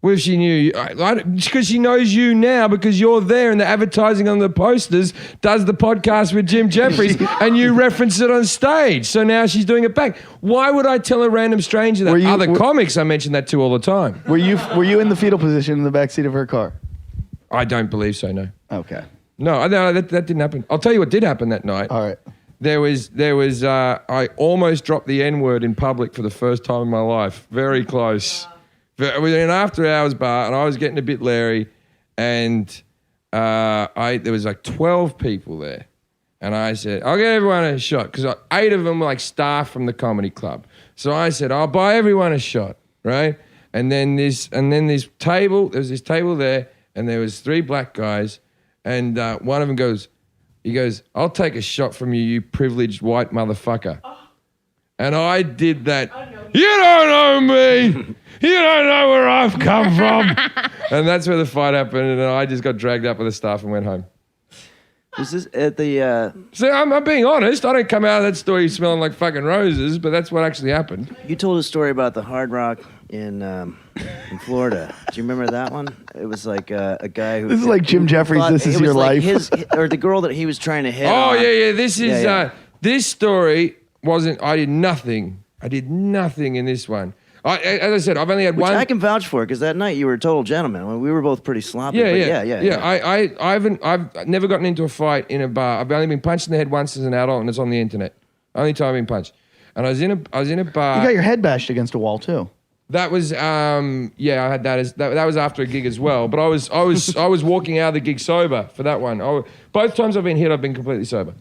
Well, if she knew, because she knows you now because you're there and the advertising on the posters does the podcast with Jim Jeffries and you reference it on stage. So now she's doing it back. Why would I tell a random stranger that? Other comics I mention that to all the time. Were you in the fetal position in the backseat of her car? I don't believe so, no. Okay. No, that didn't happen. I'll tell you what did happen that night. All right. There was I almost dropped the N-word in public for the first time in my life. Very close. It was an after-hours bar, and I was getting a bit leery, and there was like 12 people there, and I said, "I'll get everyone a shot," because 8 of them were like staff from the comedy club. So I said, "I'll buy everyone a shot," right? And then this table, there was this table there, and there was 3 black guys, and one of them goes, "I'll take a shot from you, you privileged white motherfucker." And I did that. "You don't know me. You don't know where I've come from." And that's where the fight happened. And I just got dragged up with the staff and went home. Was this at the... So I'm being honest. I don't come out of that story smelling like fucking roses, but that's what actually happened. You told a story about the Hard Rock in Florida. Do you remember that one? It was like a guy who... This is like Jim Jeffries, This Is Your Life. Or the girl that he was trying to hit Oh, on. yeah. This is... this story wasn't... I did nothing in this one. As I said, I've only had one. I can vouch for, because that night you were a total gentleman. We were both pretty sloppy. Yeah. I've never gotten into a fight in a bar. I've only been punched in the head once as an adult, and it's on the internet. Only time I've been punched. And I was in a bar. You got your head bashed against a wall too. That was I had that that was after a gig as well. But I was walking out of the gig sober for that one. Both times I've been hit, I've been completely sober.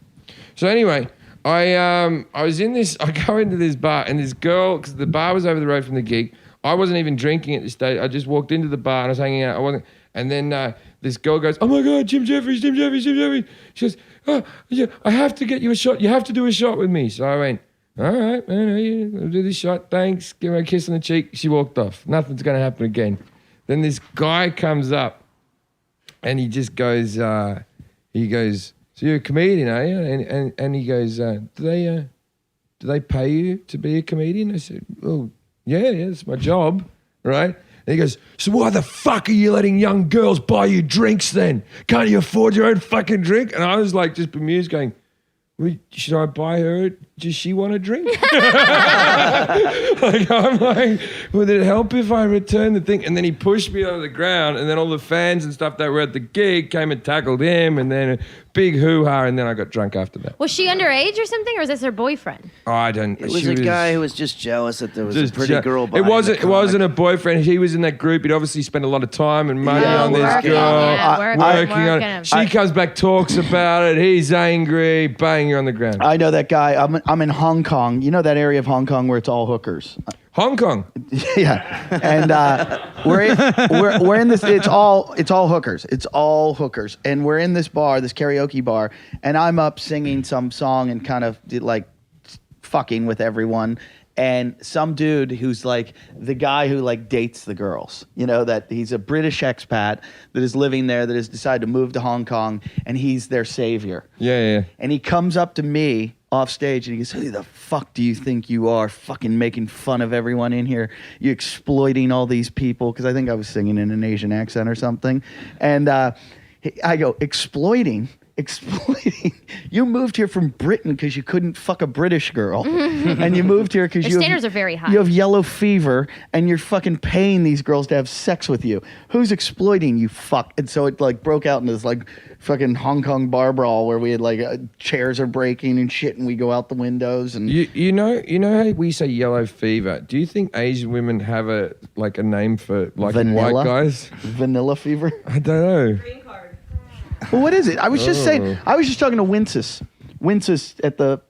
So anyway. I was in this. I go into this bar, and this girl, because the bar was over the road from the gig. I wasn't even drinking at this stage. I just walked into the bar and I was hanging out. I wasn't. And then this girl goes, "Oh my God, Jim Jeffries." She goes, "Oh yeah, I have to get you a shot. You have to do a shot with me." So I went, "All right, man, I'll do this shot. Thanks." Give her a kiss on the cheek. She walked off. Nothing's gonna happen again. Then this guy comes up, and he just goes, "So you're a comedian, are you?" And he goes, "Do they pay you to be a comedian?" I said, "Oh, yeah, it's my job, right?" And he goes, "So why the fuck are you letting young girls buy you drinks then? Can't you afford your own fucking drink?" And I was like just bemused going, "Well, should I buy her? Does she want a drink?" I'm like, "Would it help if I return the thing?" And then he pushed me onto the ground, and then all the fans and stuff that were at the gig came and tackled him, and then a big hoo-ha, and then I got drunk after that. Was she underage or something, or was this her boyfriend? Oh, I don't. It was a guy who was just jealous that there was a pretty girl behind It wasn't a boyfriend. He was in that group. He'd obviously spent a lot of time and money on this girl, working on it. She comes back, talks about it. He's angry, banging her on the ground. I know that guy. I'm in Hong Kong. You know that area of Hong Kong where it's all hookers. Hong Kong. Yeah, and we're in this. It's all hookers. It's all hookers, and we're in this bar, this karaoke bar, and I'm up singing some song and kind of like fucking with everyone. And some dude who's like the guy who like dates the girls, you know, that he's a British expat that is living there, that has decided to move to Hong Kong, and he's their savior. Yeah. And he comes up to me off stage, and he goes, "Who the fuck do you think you are, fucking making fun of everyone in here? You exploiting all these people?" Because I think I was singing in an Asian accent or something. And I go, exploiting? You moved here from Britain because you couldn't fuck a British girl, and you moved here because Their standards are very high. You have yellow fever, and you're fucking paying these girls to have sex with you. Who's exploiting you, fuck? And so it like broke out into this like fucking Hong Kong bar brawl where we had like chairs are breaking and shit, and we go out the windows. And you know how we say yellow fever. Do you think Asian women have a name for like white guys? Vanilla fever. I don't know. Well, what is it? I was just saying. I was just talking to Winces at the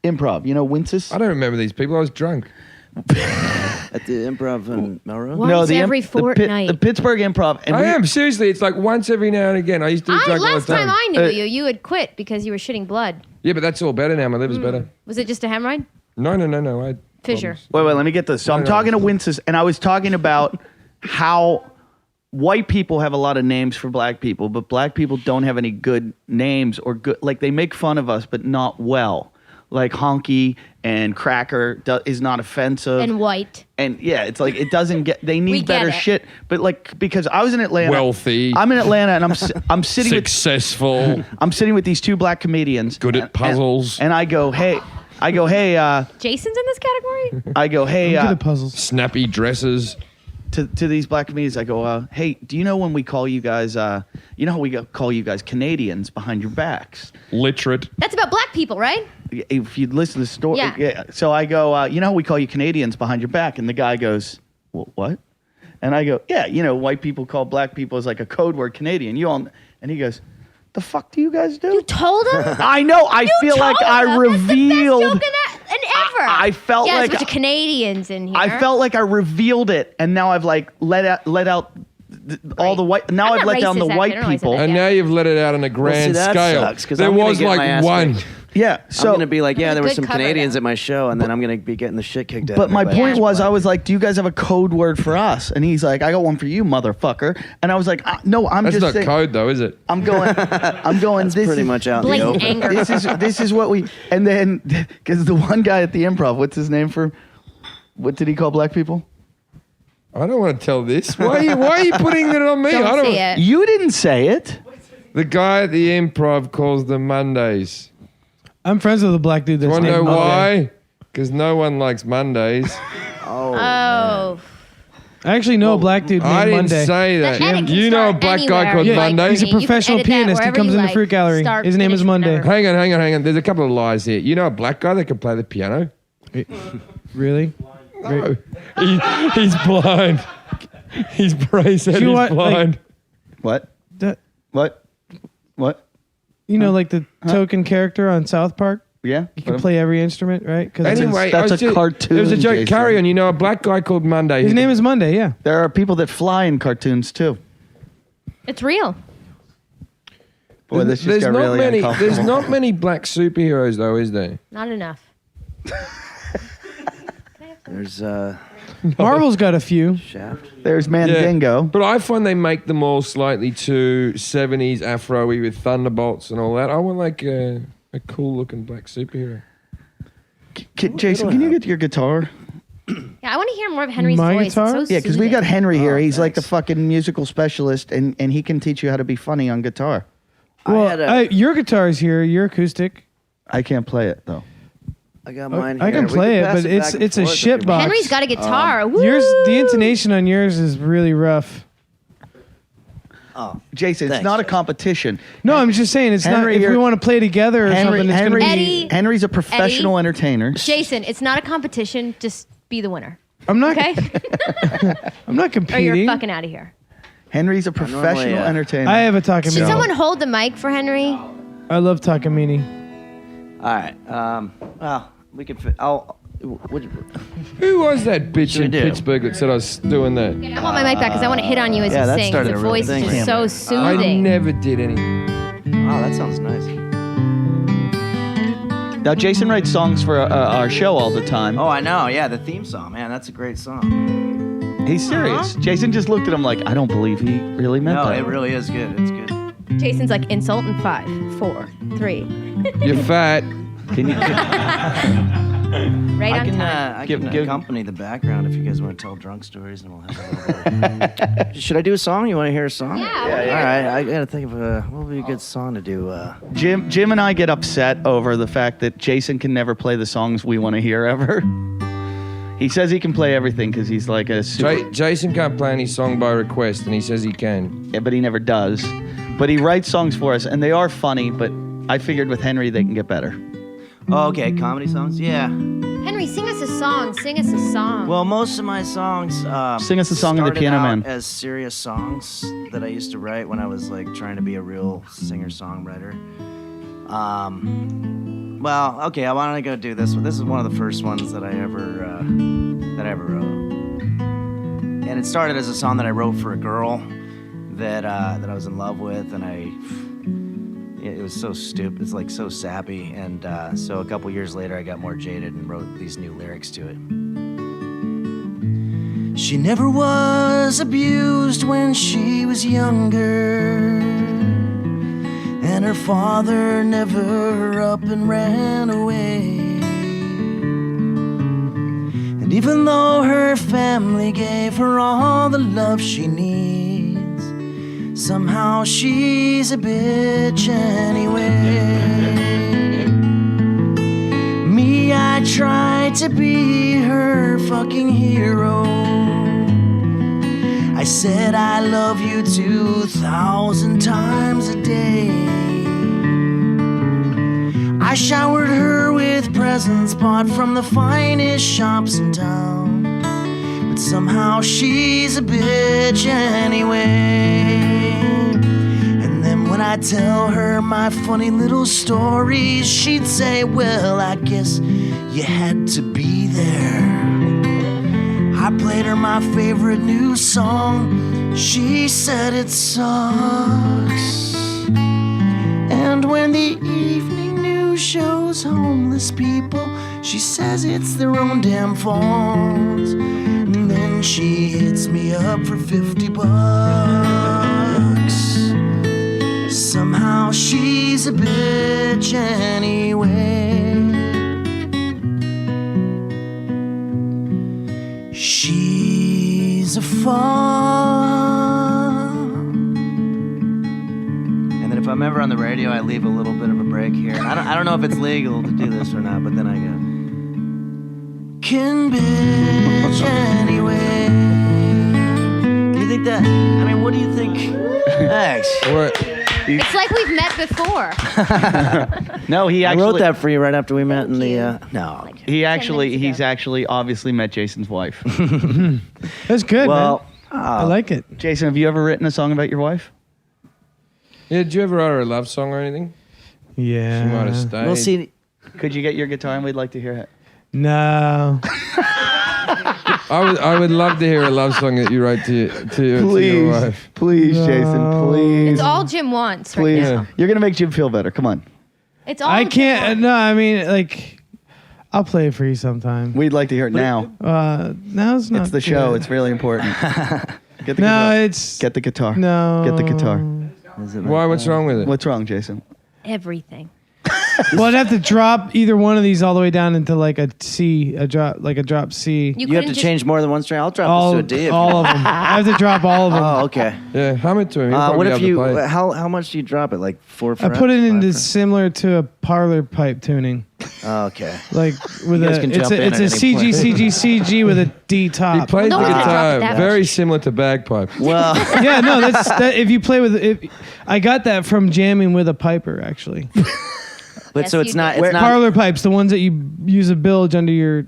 Improv. You know Winces? I don't remember these people. I was drunk. At the Improv in Melrose? Once every fortnight. The Pittsburgh Improv. And I am seriously. It's like once every now and again. I used to be drunk all the Last time time. I knew you had quit because you were shitting blood. Yeah, but that's all better now. My liver's better. Was it just a hemorrhoid? No. I had Fissure. problems. Wait. Let me get this. So I'm talking to Winces, and I was talking about how white people have a lot of names for black people, but black people don't have any good names or good. Like they make fun of us, but not well. Like honky and cracker is not offensive. And white. And yeah, it's like it doesn't get. They We need get better it. shit. But like because I was in Atlanta, Wealthy. I'm in Atlanta, and I'm sitting successful. I'm sitting with these two black comedians. Good at puzzles. And I go, hey. Jason's in this category? I go, hey. I'm good at puzzles. Snappy dresses. To these black comedians, I go, hey, do you know when we call you guys, you know how we call you guys Canadians behind your backs? Literate. That's about black people, right? If you listen to the story. Yeah. So I go, you know how we call you Canadians behind your back? And the guy goes, what? And I go, yeah, you know, white people call black people as like a code word Canadian. And he goes, the fuck do you guys do? You told him? I know. I feel like I revealed. That's the best joke ever. I felt yeah, like there's a bunch of Canadians in here. I felt like I revealed it, and now I've like let out all the white. Now I'm I've not let down the racist, white actually. I don't know people. why I said And now you've let it out on a grand that scale. sucks, 'cause There I'm gonna was get my like ass one. kicked. Yeah, I'm so gonna be like, yeah, there were Good some cover Canadians that. at my show, and then I'm gonna be getting the shit kicked out. But of me my by point the was, white. I was like, do you guys have a code word for us? And he's like, I got one for you, motherfucker. And I was like, no, I'm That's just not saying. code though, is it? I'm going. That's this pretty is, much out in the Blatant open. anger. This is what we. And then because the one guy at the Improv, what's his name for? What did he call black people? I don't want to tell this. Why are you putting it on me? Don't I don't. say it. You didn't say it. The guy at the Improv calls them Mondays. I'm friends with a black dude that's Want to know named Monday. why? Because no one likes Mondays. Oh. I actually know a black dude named I didn't Monday. say that. That edit can You know a start black guy anywhere called you like Monday? He's a You can professional edit that pianist. He wherever comes you in the like. fruit gallery. Start, His name is finish, Monday. whenever. Hang on. There's a couple of lies here. You know a black guy that can play the piano? Really? No. He's blind. He's said You he's what, like- blind. What? That- What? You know, like the token character on South Park? Yeah. He can play every instrument, right? 'Cause Anyway, that's I was a cartoon, There was a joke. Jason. Carry on. You know a black guy called Monday. his name is Monday, yeah. There are people that fly in cartoons too. It's real. Boy, this just There's got not really many. uncomfortable. There's not many black superheroes though, is there? Not enough. There's Marvel's got a few. Shaft. There's Mandingo. But I find they make them all slightly too 70s Afro-y with thunderbolts and all that. I want like a cool looking black superhero. Jason, can you get your guitar? Yeah, I want to hear more of Henry's My voice. guitar? It's so Yeah, because we got soothing. Henry here. He's like the thanks. fucking musical specialist, and he can teach you how to be funny on guitar. Well, your guitar's here. Your acoustic. I can't play it though. I got mine. I here. can We play it, pass but back and it's a forth if shit you box. want. Henry's got a guitar. Woo! Yours, the intonation on yours is really rough. Oh, Jason, it's Thanks. not a competition. No, I'm just saying it's Henry not. If here- we want to play together or something, it's gonna be. Eddie- Henry's a professional entertainer. Jason, it's not a competition. Just be the winner. I'm not. Okay? I'm not or competing. you're fucking out of here. Henry's a professional entertainer. I have a Should Takamine. someone hold the mic for Henry? I love Takamine. All right. Well, we can. Who was that bitch should in we do? Pittsburgh that said I was doing that? I want my mic back because I want to hit on you as Yeah, you that sing. started Your a real voice thing. is so I soothing. never did any. Wow, that sounds nice. Now, Jason writes songs for our show all the time. Oh, I know. Yeah, the theme song, man. That's a great song. He's serious. Jason just looked at him like, I don't believe he really meant No, that. it really is good. It's good. Jason's like insult in 5, 4, 3. You're fat. Can you? Right I on can, time. I can accompany the background if you guys want to tell drunk stories, and we'll have a little bit. Should I do a song? You want to hear a song? Yeah. All right, I gotta think of what would be a good song to do. Jim and I get upset over the fact that Jason can never play the songs we want to hear ever. He says he can play everything because he's like a super... Jason can't play any song by request, and he says he can. Yeah, but he never does. But he writes songs for us, and they are funny, but I figured with Henry they can get better. Oh, okay, comedy songs? Yeah. Henry, sing us a song. Sing us a song. Well, most of my songs Sing us a song of the started Piano out Man. as serious songs that I used to write when I was like trying to be a real singer-songwriter. Well, okay, I want to go do this one. This is one of the first ones that I ever wrote, and it started as a song that I wrote for a girl that I was in love with, and it was so stupid. It's like so sappy, and so a couple years later, I got more jaded and wrote these new lyrics to it. She never was abused when she was younger, and her father never up and ran away. And even though her family gave her all the love she needs, somehow she's a bitch anyway. Me, I tried to be her fucking hero. I said I love you 2,000 times a day. I showered her with presents bought from the finest shops in town. But somehow she's a bitch anyway. And then when I tell her my funny little stories, she'd say, well, I guess you had to be there. I played her my favorite new song. She said it sucks. And when the evening news shows homeless people, she says it's their own damn fault. And then she hits me up for $50. Somehow she's a bitch anyway. She's a fun. And then if I'm ever on the radio, I leave a little bit of a break here. I don't know if it's legal to do this or not, but then I go, can bitch anyway. Do you think that? I mean, what do you think? Thanks. It's like we've met before. No, he I actually wrote that for you right after we met in the. No. He's actually obviously met Jason's wife. That's good, Well, man. I like it. Jason, have you ever written a song about your wife? Yeah, did you ever write her a love song or anything? Yeah. She might have stayed. Well, see, Could you get your guitar and we'd like to hear it? No. I would love to hear a love song that you wrote to your wife. Please, Jason, please. It's all Jim wants right Please. now. You're going to make Jim feel better. Come on. It's all I Jim can't. wants. No, I mean, like, I'll play it for you sometime. We'd like to hear it now. Now's not It's the show. good. It's really important. Get the No, guitar. it's. Get the guitar. No. Get the guitar. Why? What's wrong with it? What's wrong, Jason? Everything. Well, I'd have to drop either one of these all the way down into like a C, a drop C. you have couldn't to just- change more than one string. I'll drop all, this to a D. all of them. I have to drop all of them. Oh, okay. Yeah, hum it to him. He'll probably What be if able to you? play it. How much do you drop it? Like 4 I frets? put it 5 into frets? similar to a parlor pipe tuning, Oh, okay. like with guys a can it's jump a in it's at a any point. CG with a D He top. plays no the one's gonna drop guitar it that very much. similar to bagpipe. Well, Yeah, no, that's that, if you play with it. I got that from jamming with a piper actually. but Yes, so you it's not. did. It's not. Parlor pipes, the ones that you use a bilge under your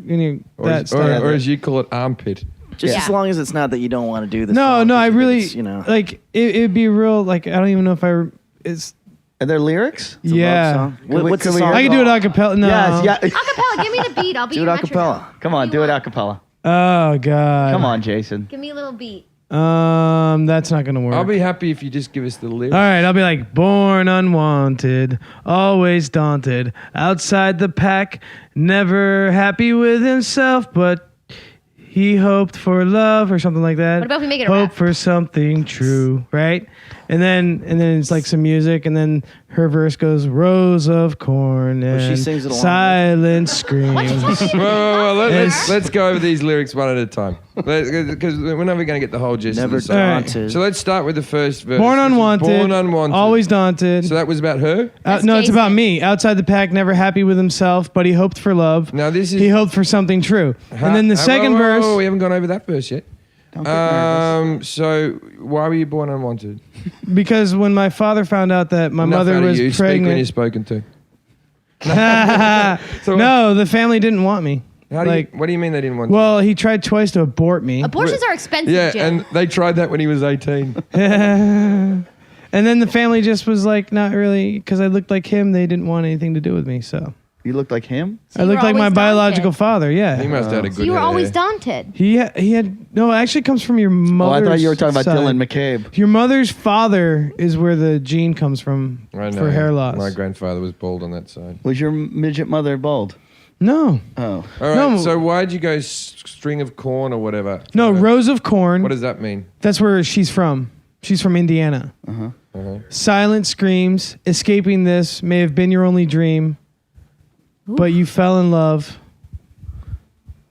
Or, that as, stuff. or as you call it, armpit. Just Yeah. as long as it's not that you don't want to do this. No, song, no, I because really it's, like it'd be real. Like I don't even know if it's Are there lyrics? It's a love yeah. song. Can we- What's can the we song? hear I can do it called? a cappella. No. Yes, yeah. Acapella, give me the beat. I'll be Do your it a cappella. metronome. Come on, do it a cappella. Oh god. Come on, Jason. Give me a little beat. That's not gonna work. I'll be happy if you just give us the lyrics. All right, I'll be like, born unwanted, always daunted, outside the pack, never happy with himself, but he hoped for love or something like that. What about if we make it a Hope rap? for something true, right? And then it's like some music, and then Her verse goes, rows of corn and she sings it along silent screams. Whoa, let's go over these lyrics one at a time. Because we're never going to get the whole gist Never of the song. daunted. So let's start with the first verse. Born unwanted. Born unwanted. Always daunted. So that was about her? No, it's Jason. about me. Outside the pack, never happy with himself, but he hoped for love. Now this is... He hoped for something true. And then the second whoa, verse. we haven't gone over that verse yet. Don't get nervous. So why were you born unwanted? Because when my father found out that my Enough mother out of was you. Speak when you're pregnant. spoken to. No, the family didn't want me. What do you mean they didn't want you? Well, he tried twice to abort me. Abortions are expensive, Yeah, Jim. and they tried that when he was 18. And then the family just was like, not really, because I looked like him. They didn't want anything to do with me. So You look like him? So I you looked were like my always biological daunted. father. Yeah. He must have had a good So you were hair. always daunted. He had no. It actually comes from your Oh, mother's I thought you were talking about side. Dylan McCabe. Your mother's father is where the gene comes from I know. for hair loss. My grandfather was bald on that side. Was your midget mother bald? No, Oh. All right, No. so why'd you go string of corn or whatever? no, rows of corn. What does that mean? That's where she's from. She's from Indiana. Silent screams, escaping this may have been your only dream, but you fell in love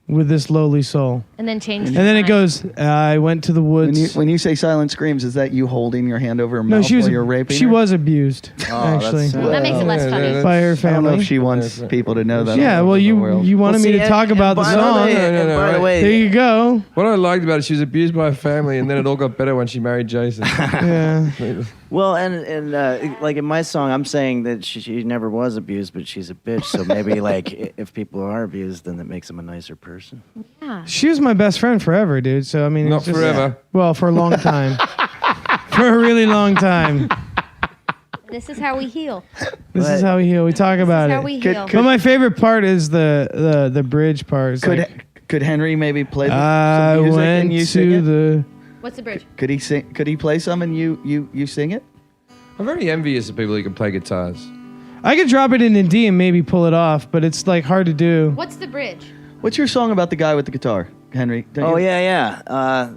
with this lowly soul. And then changed. And then it goes, I went to the woods. When you say silent screams, is that you holding your hand over her No, mouth she was while you're raping she her? was abused actually That makes it less funny. by her I don't know family. if she wants people to know that. Yeah, all well, over the you world. wanted me to talk about the by song. way- No, and no, by the right. way, There you go. What I liked about it, she was abused by her family, and then it all got better when she married Jason. Yeah. well, and like in my song, I'm saying that she never was abused, but she's a bitch. So maybe like if people are abused, then that makes them a nicer person. Yeah. She was my best friend forever, dude. So I mean, Not it's just- forever. Well, for a long time. For a really long time. This is how we heal. This is how we heal. We talk about How it. we Could- heal. could- But my favorite part is the bridge part. It's Could Henry maybe play I some music went and you sing to it? the. What's the bridge? Could he sing? Could he play some and you sing it? I'm very envious of people who can play guitars. I could drop it in a D and maybe pull it off, but it's like hard to do. What's the bridge? What's your song about the guy with the guitar, Henry? Don't Oh you- yeah.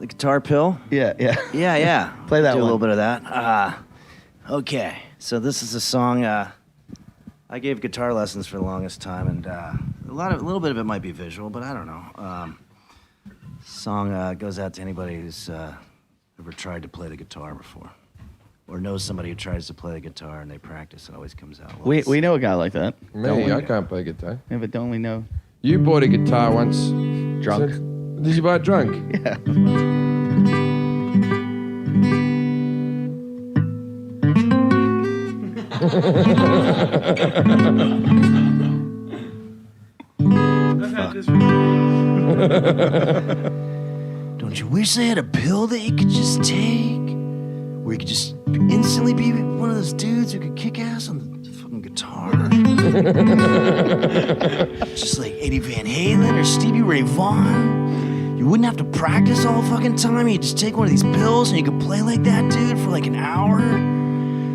The guitar pill. yeah. Yeah. Play that Do a one. little bit of that. Okay. So this is a song. I gave guitar lessons for the longest time, and a little bit of it might be visual, but I don't know. Song goes out to anybody who's ever tried to play the guitar before, or knows somebody who tries to play the guitar and they practice. It always comes out. Well. We know a guy like that. Don't Me, we? I can't play guitar. Yeah, but don't we know? You bought a guitar once. Drunk. Did you buy it drunk? Yeah. Don't you wish they had a pill that you could just take? Where you could just instantly be one of those dudes who could kick ass on the fucking guitar? Just like Eddie Van Halen or Stevie Ray Vaughan. You wouldn't have to practice all fucking time. You could just take one of these pills and you could play like that, dude, for like an hour.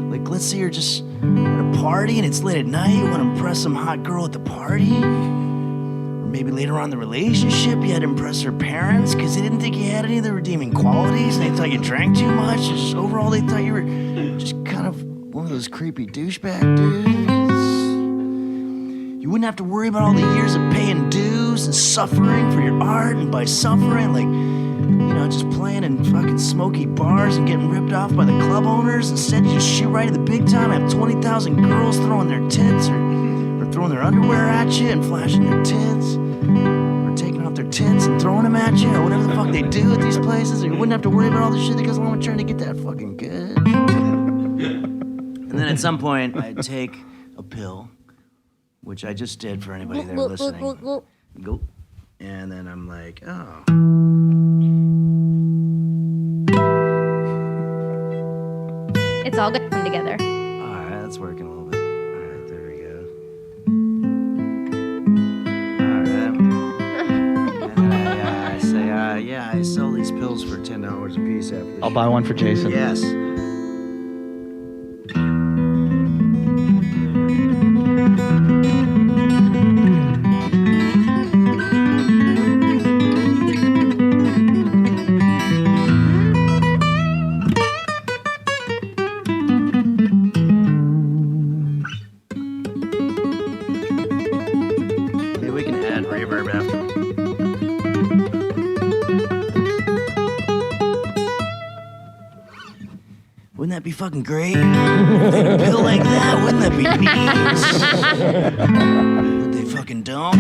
Like, let's say you're just at a party and it's late at night. You want to impress some hot girl at the party. Or maybe later on in the relationship, you had to impress her parents because they didn't think you had any of the redeeming qualities and they thought you drank too much. And just overall, they thought you were just kind of one of those creepy douchebag dudes. You wouldn't have to worry about all the years of paying dues and suffering for your art, and by suffering, like, you know, just playing in fucking smoky bars and getting ripped off by the club owners. Instead, you just shoot right at the big time, have 20,000 girls throwing their tits or throwing their underwear at you and flashing their tits, or taking off their tits and throwing them at you, or whatever the fuck they do at these places. And you wouldn't have to worry about all the shit that goes along with trying to get that fucking good. And then at some point, I'd take a pill, which I just did for anybody there listening. Go. And then I'm like, oh. It's all gonna come together. All right, that's working a little bit. All right, there we go. All right. And then I say, yeah, I sell these pills for $10 a piece after the I'll show. buy one for Jason. Yes. reverb after. Wouldn't that be fucking great? Bill like that, wouldn't that be neat? But they fucking don't.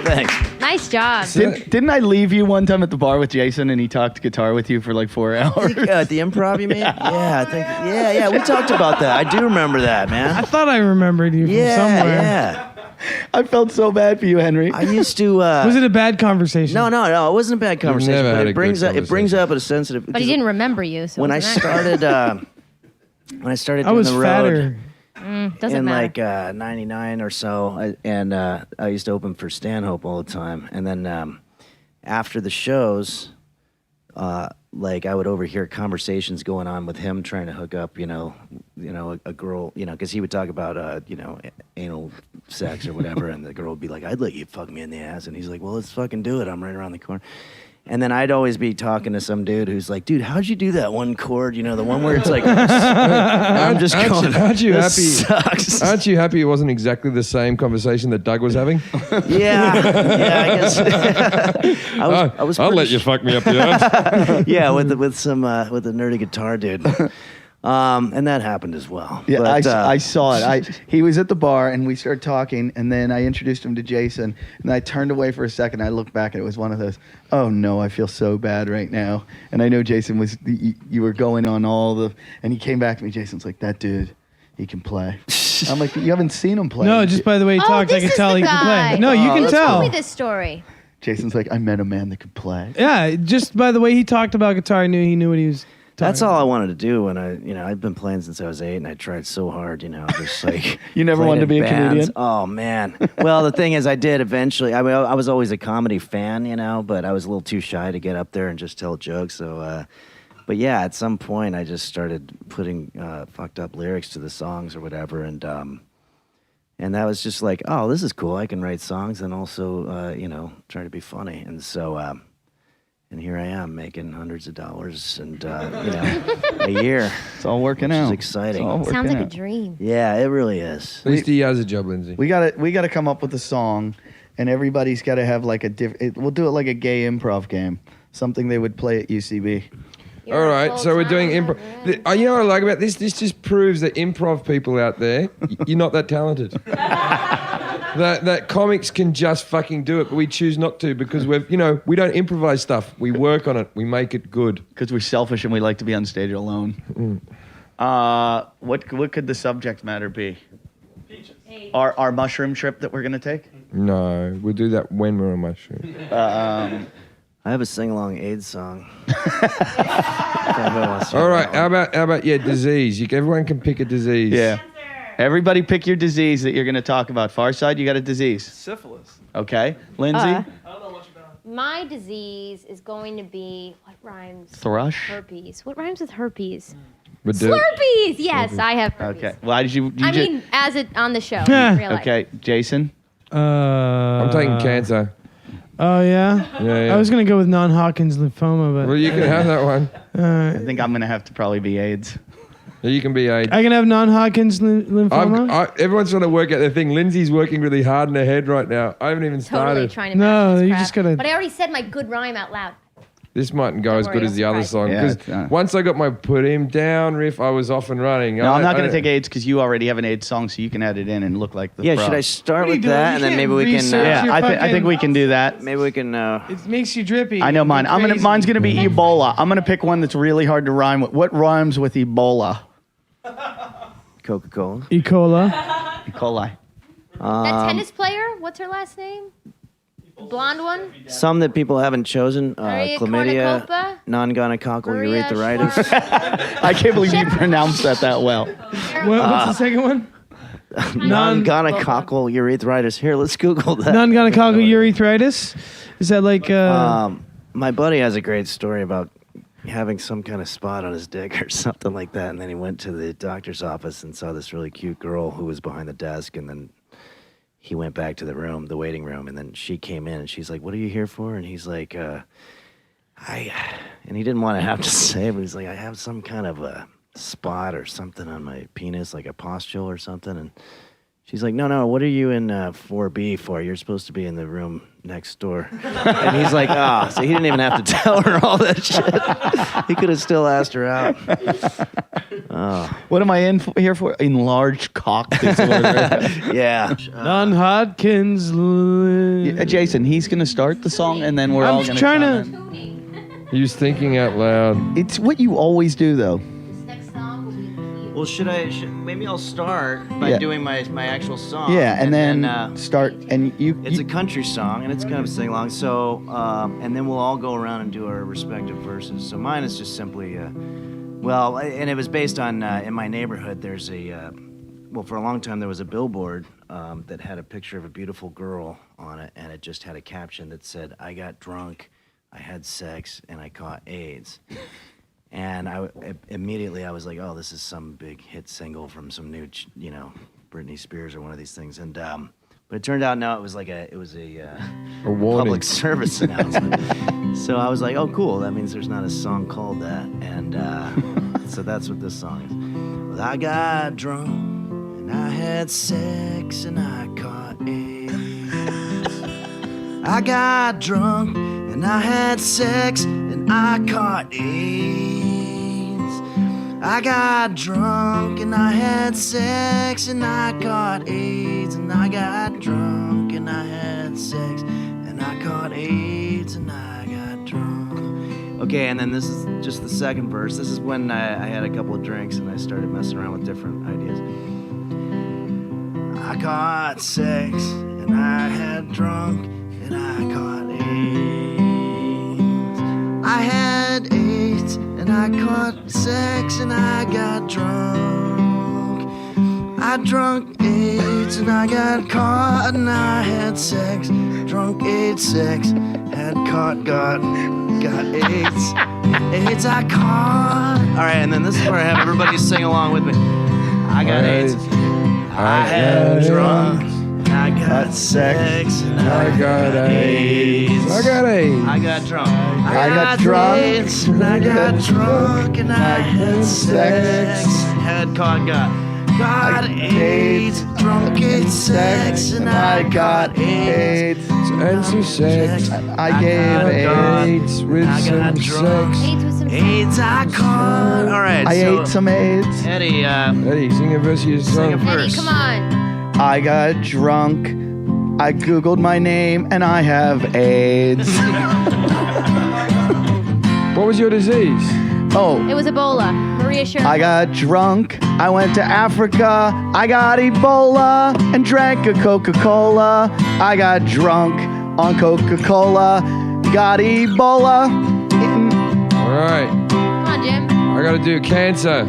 Thanks. Nice job. Didn't I leave you one time at the bar with Jason and he talked guitar with you for like 4 hours? At the improv, you mean? Yeah, I think. Yeah. We talked about that. I do remember that, I man. thought I remembered you from somewhere. Yeah. I felt so bad for you, Henry. I used to. Was it a bad conversation? No. It wasn't a bad conversation. never had But a it brings good up. It brings up a sensitive. But he didn't remember you. So When I wasn't that started. When I started I doing was the road. fatter. doesn't in matter. like 99 or so, I used to open for Stanhope all the time, and then after the shows, like I would overhear conversations going on with him trying to hook up, a girl, because he would talk about, anal sex or whatever, and the girl would be like, "I'd let you fuck me in the ass," and he's like, "Well, let's fucking do it. I'm right around the corner." And then I'd always be talking to some dude who's like, "Dude, how'd you do that one chord? The one where it's like." I'm just going. Aren't you happy? Sucks. Aren't you happy it wasn't exactly the same conversation that Doug was having? Yeah, I guess. I was. I'll pretty let you fuck me up the ass. Yeah, with a nerdy guitar dude, and that happened as well. Yeah, But, I saw it. He was at the bar and we started talking, and then I introduced him to Jason, and I turned away for a second. I looked back and it was one of those, "Oh no, I feel so bad right now." And I know Jason was, you were going on and he came back to me. Jason's like, "That dude, he can play." I'm like, "You haven't seen him play." No, just by the way he talks, I this can is tell the he can guy. play. No, you can You tell. told me this story. Jason's like, "I met a man that could play." Yeah, just by the way he talked about guitar, I knew he knew what he was talking that's all about. I wanted to do when I've been playing since I was 8, and I tried so hard, just like. You never played wanted to in be a bands. comedian? Oh man. Well, the thing is, I did eventually. I mean, I was always a comedy fan, but I was a little too shy to get up there and just tell jokes. So, but yeah, at some point, I just started putting fucked up lyrics to the songs or whatever, and that was just like, oh, this is cool. I can write songs and also, try to be funny, and so. And here I am making hundreds of dollars and a year. It's all working which out. is exciting. It's all working Sounds like a out. dream. Yeah, it really is. At least he has a job, Lindsay. We gotta come up with a song, and everybody's gotta have like a different. We'll do it like a gay improv game, something they would play at UCB. All right, so we're doing improv. You know what I like about this? This just proves that improv people out there, you're not that talented. that comics can just fucking do it, but we choose not to because we don't improvise stuff. We work on it. We make it good. Because we're selfish and we like to be on stage alone. What could the subject matter be? Peaches. Our mushroom trip that we're gonna take? No, we'll do that when we're on mushroom. I have a sing-along AIDS song. All right, how about disease? Everyone can pick a disease. Yeah. Everybody pick your disease that you're gonna talk about. Far side, you got a disease. Syphilis. Okay. Lindsay? I don't know much about it. My disease is going to be what rhymes? Thrush? Herpes. What rhymes with herpes? But Slurpees. Yes, I have herpes. Okay. Why did you? I mean, as it on the show. in real life. Okay, Jason. I'm taking cancer. Oh yeah? Yeah. I was gonna go with non-Hodgkin's lymphoma, but Well, you can have that one. I think I'm gonna have to probably be AIDS. You can be AIDS. I can have non-Hodgkin's lymphoma. Everyone's trying to work out their thing. Lindsay's working really hard in her head right now. I haven't even Totally started. trying to No, match this you crap. just gotta- But I already said my good rhyme out loud. This mightn't go Don't as worry, good as I'm the other surprised. song Yeah, because it's, once I got my put him down riff, I was off and running. No, I'm not gonna take AIDS because you already have an AIDS song, so you can add it in and look like the. Yeah, pro. should I start What are you with doing? that, You and then can't maybe we can? research Yeah, your I think fucking- we can do that. Maybe we can. It makes you drippy. I know mine. Crazy. Mine's gonna be Ebola. I'm gonna pick one that's really hard to rhyme with. What rhymes with Ebola? Coca-Cola. E. coli. E. coli. That tennis player, what's her last name? Blonde one? Some that people haven't chosen: Maria chlamydia, Cornucoppa? non-gonococcal Maria urethritis, I can't believe you pronounced that well. What's the second one? non-gonococcal urethritis. Here, let's Google that. Non-gonococcal urethritis. Is that like? My buddy has a great story about having some kind of spot on his dick or something like that, and then he went to the doctor's office and saw this really cute girl who was behind the desk, and then he went back to the waiting room, and then she came in, and she's like, "What are you here for?" And he's like, and he didn't want to have to say it, but he's like, "I have some kind of a spot or something on my penis, like a pustule or something. And she's like, no, what are you in 4B for? You're supposed to be in the room next door. And he's like, so he didn't even have to tell her all that shit. He could have still asked her out. What am I here for? Enlarged cock disorder. Yeah. Non-Hodgkin's. Jason, he's going to start the song, and then we're all going to trying comment. He was thinking out loud. It's what you always do, though. Well, maybe I'll start by doing my actual song. Yeah, and then start, and it's a country song, and it's kind of a sing-along. So, and then we'll all go around and do our respective verses. So mine is just simply, and it was based on, in my neighborhood, there's for a long time there was a billboard that had a picture of a beautiful girl on it, and it just had a caption that said, "I got drunk, I had sex, and I caught AIDS." And immediately I was like, oh, this is some big hit single from some new, Britney Spears or one of these things. And but it turned out, no, it was a warning. public service announcement. So I was like, oh, cool. That means there's not a song called that. And so that's what this song is. Well, I got drunk and I had sex and I caught AIDS. I got drunk and I had sex and I caught AIDS. I got drunk and I had sex and I caught AIDS. And I got drunk and I had sex and I caught AIDS and I got drunk. Okay, and then this is just the second verse. This is when I had a couple of drinks and I started messing around with different ideas. I caught sex and I had drunk and I caught AIDS. I had AIDS and I caught sex and I got drunk. I drunk AIDS and I got caught and I had sex. Drunk AIDS, sex, had caught, got AIDS. AIDS I caught. All right, and then this is where I have everybody sing along with me. I got AIDS. I had drunk. I got sex and I got AIDS. I got AIDS. I got drunk. I got drunk. AIDS and I got drunk and I had sex. Had caught, got AIDS. Drunk AIDS, sex and I got AIDS. And some sex. I gave AIDS with some sex. AIDS with some AIDS I caught. All right, I so ate some AIDS. Eddie, Eddie, sing a verse of your sing a song. verse. Eddie, come on. I got drunk. I Googled my name and I have AIDS. What was your disease? Oh, It was Ebola. Maria Sherman. I got drunk. I went to Africa. I got Ebola and drank a Coca-Cola. I got drunk on Coca-Cola. Got Ebola. All right. Come on, Jim. I got to do cancer.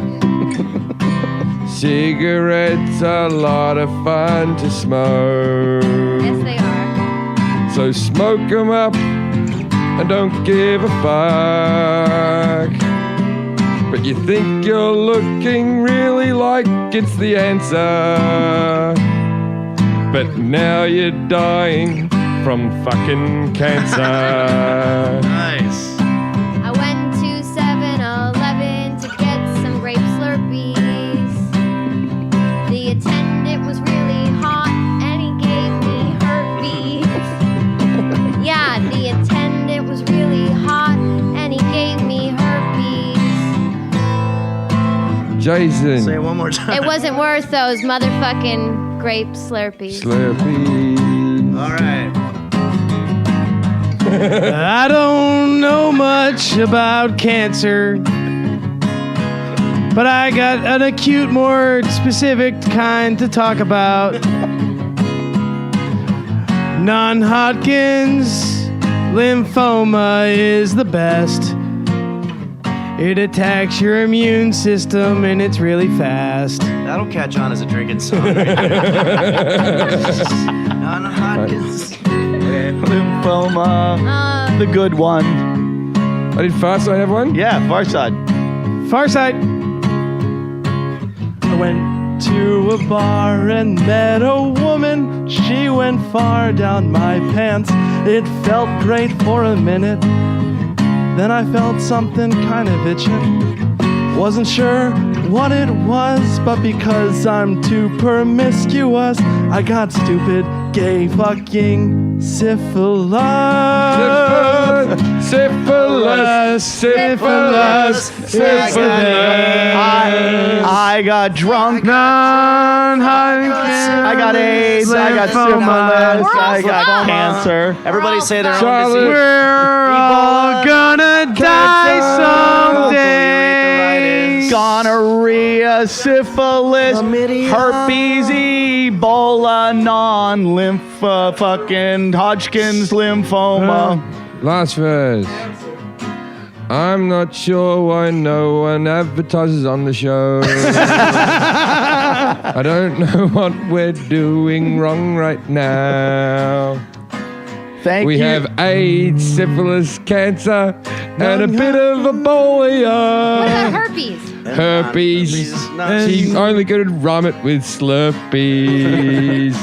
Cigarettes are a lot of fun to smoke. Yes, they are. So smoke 'em up and don't give a fuck. But you think you're looking really like it's the answer. But now you're dying from fucking cancer. Nice. I went to 7-Eleven to get some grape Slurpees. The attendant was really hot and he gave me herpes. Yeah, the attendant was really hot and he gave me herpes. Jason. Say it one more time. It wasn't worth those motherfucking grape Slurpees. Slurpee. All right. I don't know much about cancer, but I got an acute, more specific kind to talk about. Non-Hodgkin's lymphoma is the best. It attacks your immune system and it's really fast. That'll catch on as a drinking song. Non-Hodgkin's. Lymphoma. The good one. I did Farside have one? Yeah, Farside. Far side. I went to a bar and met a woman. She went far down my pants. It felt great for a minute. Then I felt something kind of itching. Wasn't sure what it was, but because I'm too promiscuous, I got stupid gay fucking syphilis. I got drunk. I got AIDS. I got syphilis. I got cancer. Everybody say their own Charlotte. disease. We're all gonna die someday. Gonorrhea, syphilis, herpes, Ebola, fucking Hodgkin's lymphoma. Last verse. I'm not sure why no one advertises on the show. I don't know what we're doing wrong right now. Thank We you. have AIDS, syphilis, cancer, and a bit of Ebola. What about herpes? Herpes. She's only going to rhyme it with Slurpees.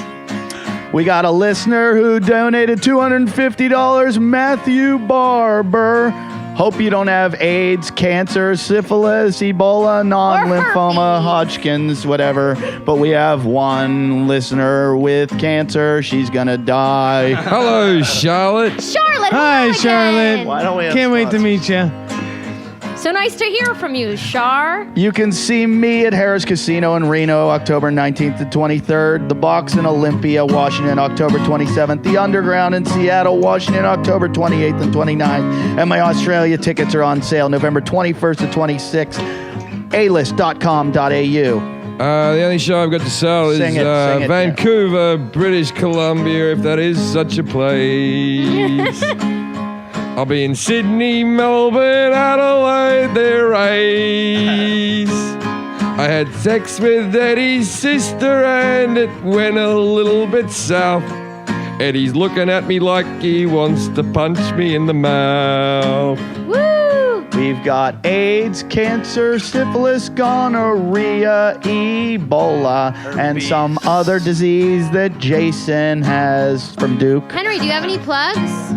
We got a listener who donated $250, Matthew Barber. Hope you don't have AIDS, cancer, syphilis, Ebola, non-lymphoma, Hodgkin's, whatever. But we have one listener with cancer. She's gonna die. Hello, Charlotte. Charlotte. Hi, hello Charlotte. again. Why don't we have Can't wait to sponsors? meet you. So nice to hear from you, Shar. You can see me at Harris Casino in Reno, October 19th to 23rd. The Box in Olympia, Washington, October 27th. The Underground in Seattle, Washington, October 28th and 29th. And my Australia tickets are on sale November 21st to 26th. alist.com.au. The only show I've got to sell is Sing it, sing it, Vancouver, British Columbia, if that is such a place. I'll be in Sydney, Melbourne, Adelaide, there race. I had sex with Eddie's sister and it went a little bit south. Eddie's looking at me like he wants to punch me in the mouth. Woo! We've got AIDS, cancer, syphilis, gonorrhea, Ebola, and some other disease that Jason has from Duke. Henry, do you have any plugs?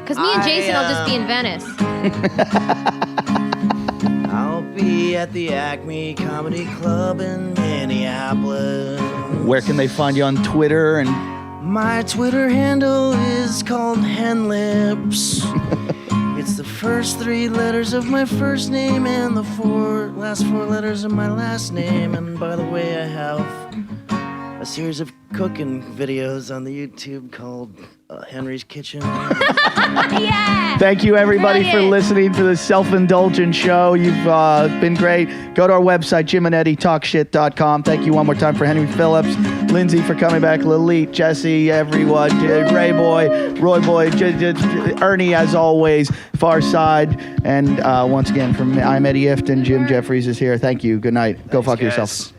Because me and Jason will just be in Venice. I'll be at the Acme Comedy Club in Minneapolis. Where can they find you on Twitter? And My Twitter handle is called Henlips. It's the first 3 letters of my first name and the last 4 letters of my last name. And by the way, I have a series of cooking videos on the YouTube called Henry's Kitchen. Yeah! thank you, everybody, for Brilliant. listening to the Self-Indulgent Show. You've been great. Go to our website, JimandEddieTalkShit.com. Thank you one more time for Henry Phillips, Lindsay for coming back, Lalit, Jesse, everyone, Ray Boy, Roy Boy, Ernie, as always, Far Side. And once again, from I'm Eddie Ifton, Jim Jeffries is here. Thank you. Good night. Go fuck guys. yourself.